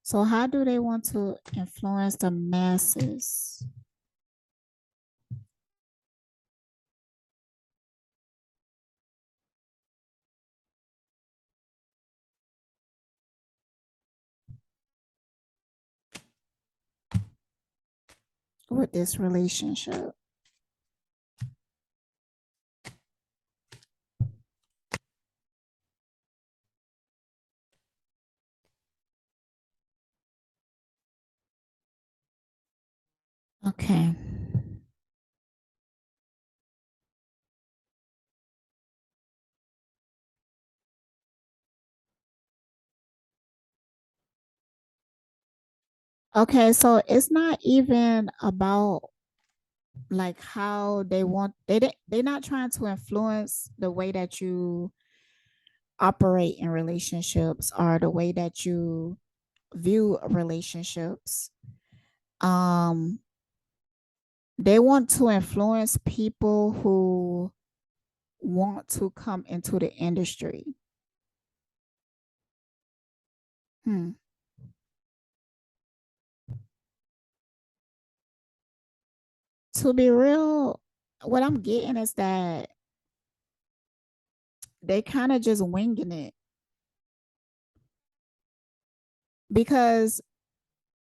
A: So, how do they want to influence the masses? With this relationship? Okay. Okay, so it's not even about like how they want they're not trying to influence the way that you operate in relationships or the way that you view relationships. Um they want to influence people who want to come into the industry. Hmm. To be real, what I'm getting is that they kind of just winging it because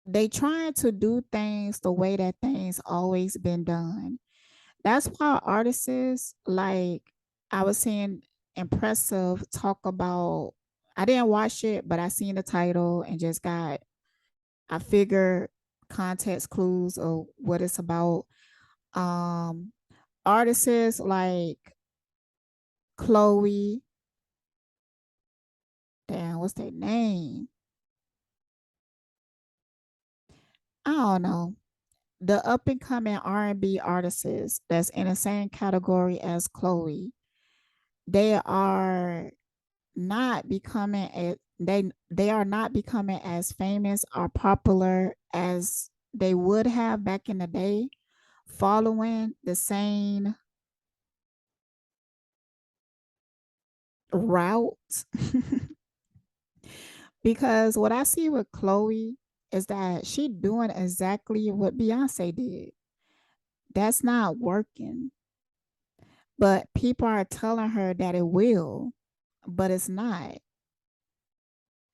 A: they trying to do things the way that things always been done. That's why artists like I was seeing impressive talk about. I didn't watch it, but I seen the title and just got I figured context clues of what it's about. Um Artists like Chloe, damn, what's their name? I don't know. The up and coming R&B artists that's in the same category as Chloe, they are not becoming they are not becoming as famous or popular as they would have back in the day, following the same route. Because what I see with Chloe is that she doing exactly what Beyonce did. That's not working. But people are telling her that it will, but it's not.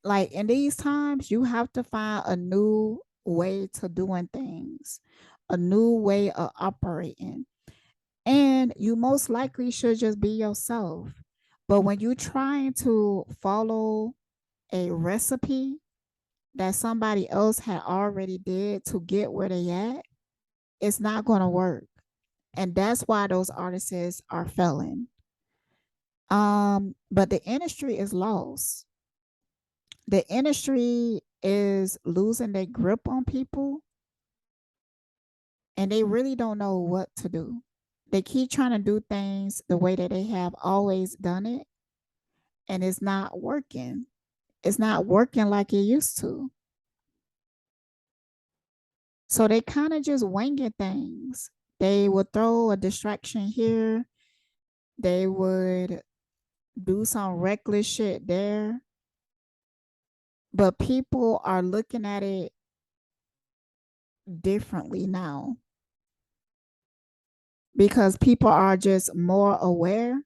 A: Like in these times, you have to find a new way to doing things, a new way of operating. And you most likely should just be yourself. But when you're trying to follow a recipe that somebody else had already did to get where they at, it's not going to work. And that's why those artists are failing. But the industry is lost. The industry is losing their grip on people and they really don't know what to do. They keep trying to do things the way that they have always done it, and it's not working. It's not working like it used to. So they kind of just winging things. They would throw a distraction here. They would do some reckless shit there. But people are looking at it differently now because people are just more aware.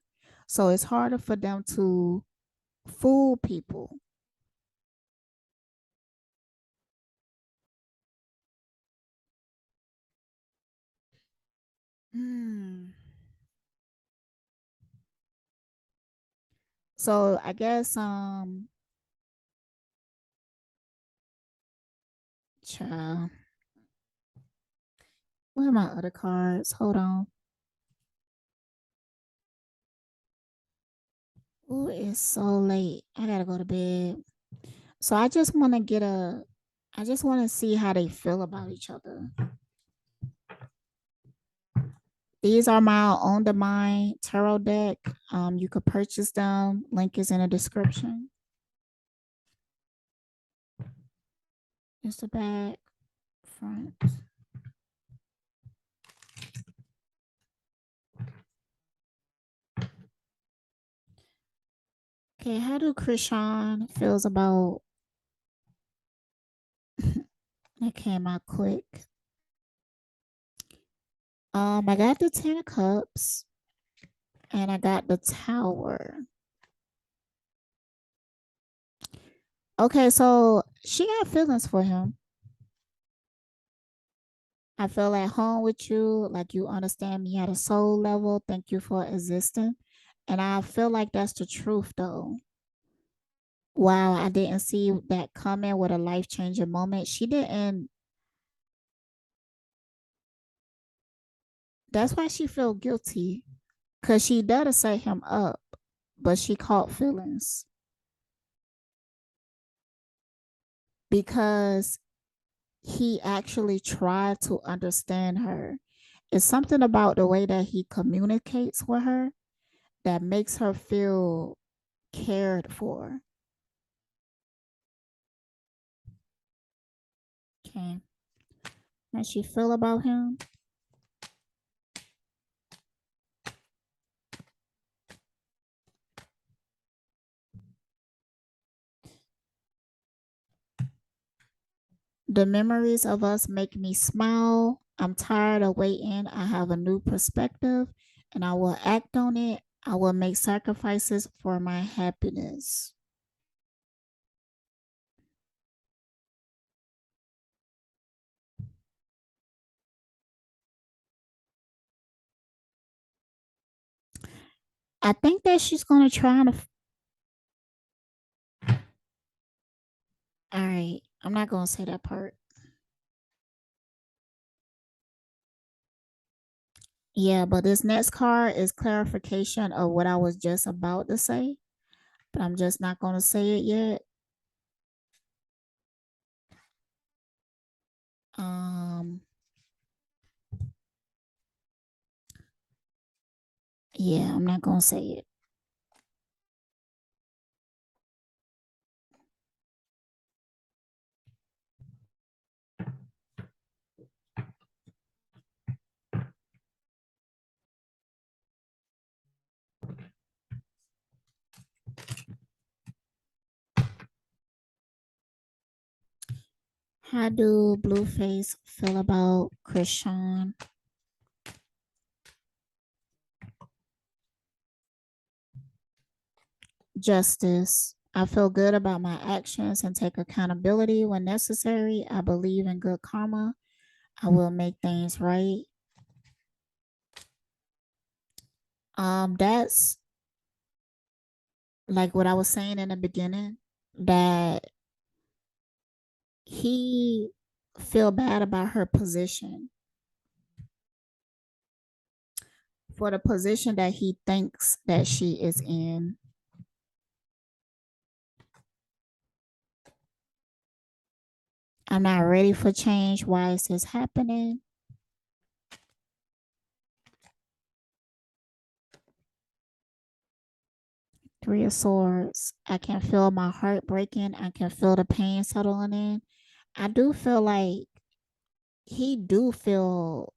A: So it's harder for them to fool people. Hmm. So I guess child. Where are my other cards? Hold on. Oh, it's so late. I gotta go to bed. So I just want to I just want to see how they feel about each other. These are my own the mind tarot deck. You could purchase them. Link is in the description. It's the back, front. Okay, how do Chrisean feels about that came out quick. I got the 10 of cups and I got the tower. Okay, so she got feelings for him. I feel at home with you, like you understand me at a soul level. Thank you for existing. And I feel like that's the truth though. Wow, I didn't see that coming with a life-changing moment. She didn't. That's why she feel guilty. Cause she did set him up, but she caught feelings. Because he actually tried to understand her. It's something about the way that he communicates with her that makes her feel cared for. Okay. How she feel about him? The memories of us make me smile. I'm tired of waiting. I have a new perspective and I will act on it. I will make sacrifices for my happiness. I think that she's going to try to. All right. I'm not going to say that part. Yeah, but this next card is clarification of what I was just about to say, but I'm just not going to say it yet. Um, yeah, I'm not going to say it. How do Blueface feel about Chrisean? Justice. I feel good about my actions and take accountability when necessary. I believe in good karma. I will make things right. That's like what I was saying in the beginning, that he feel bad about her position, for the position that he thinks that she is in. I'm not ready for change. Why is this happening? Three of Swords. I can feel my heart breaking. I can feel the pain settling in. I do feel like he do feel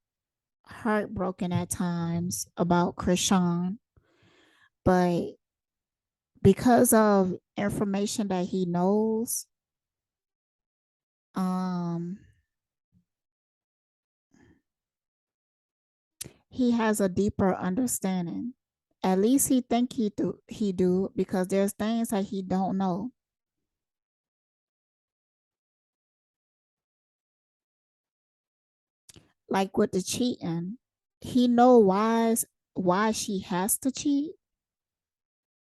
A: heartbroken at times about Chrisean, but because of information that he knows, um, he has a deeper understanding. At least he think he do because there's things that he don't know. Like with the cheating, he know why she has to cheat,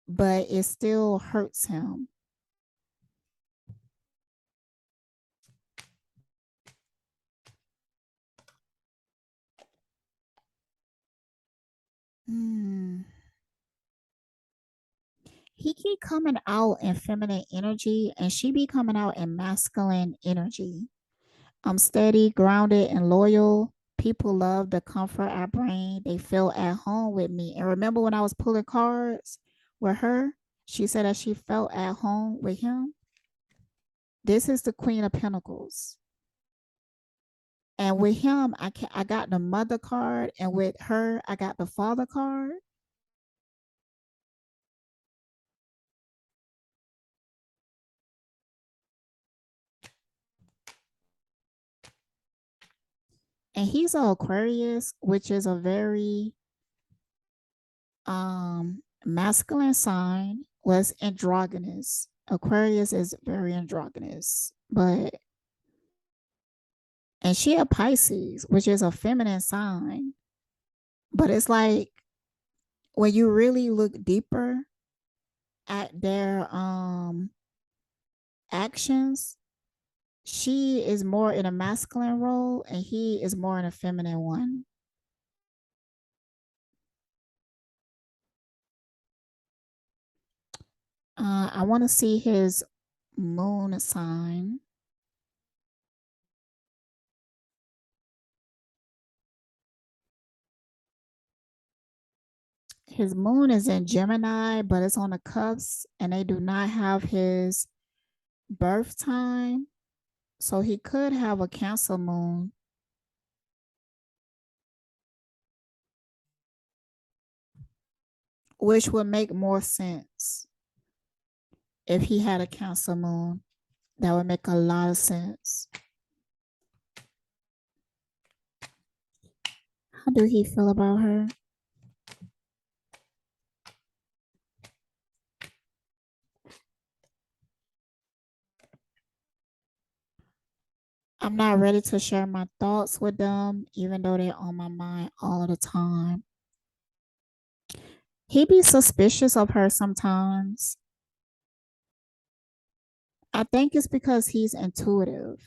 A: but it still hurts him. Hmm. He keep coming out in feminine energy, and she be coming out in masculine energy. I'm steady, grounded, and loyal. People love the comfort I bring. They feel at home with me. And remember when I was pulling cards with her, she said that she felt at home with him. This is the Queen of Pentacles. And with him, I got the mother card, and with her, I got the father card. And he's an Aquarius, which is a very masculine sign, was androgynous. Aquarius is very androgynous, but and she a Pisces, which is a feminine sign. But it's like when you really look deeper at their actions, she is more in a masculine role and he is more in a feminine one. I want to see his moon sign. His moon is in Gemini, but it's on the cusp, and they do not have his birth time. So he could have a Cancer moon, which would make more sense if he had a Cancer moon. That would make a lot of sense. How do he feel about her? I'm not ready to share my thoughts with them, even though they're on my mind all the time. He be suspicious of her sometimes. I think it's because he's intuitive.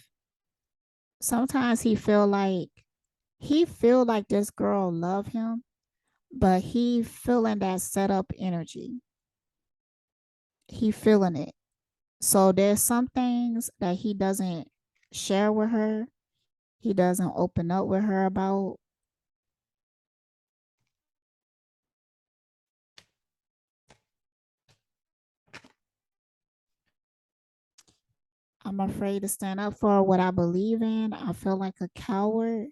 A: Sometimes he feel like this girl love him, but he feeling that setup energy. He feeling it. So there's some things that he doesn't share with her. He doesn't open up with her about. I'm afraid to stand up for what I believe in. I feel like a coward.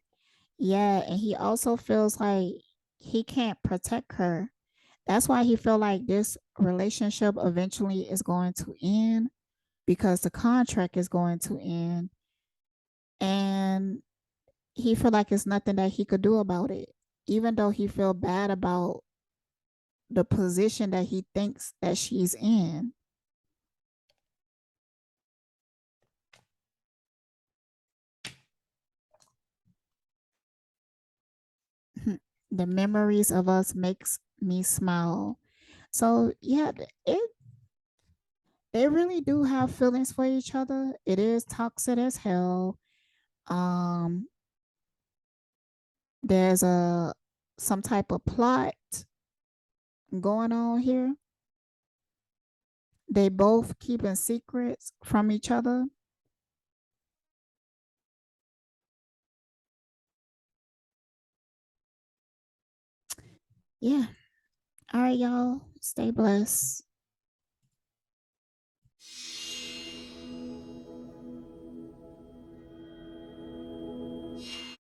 A: Yeah, and he also feels like he can't protect her. That's why he feel like this relationship eventually is going to end because the contract is going to end, and he feel like it's nothing that he could do about it, even though he feel bad about the position that he thinks that she's in. The memories of us makes me smile. So yeah, it they really do have feelings for each other. It is toxic as hell. Um, there's a some type of plot going on here. They both keeping secrets from each other. Yeah. All right, y'all. Stay blessed.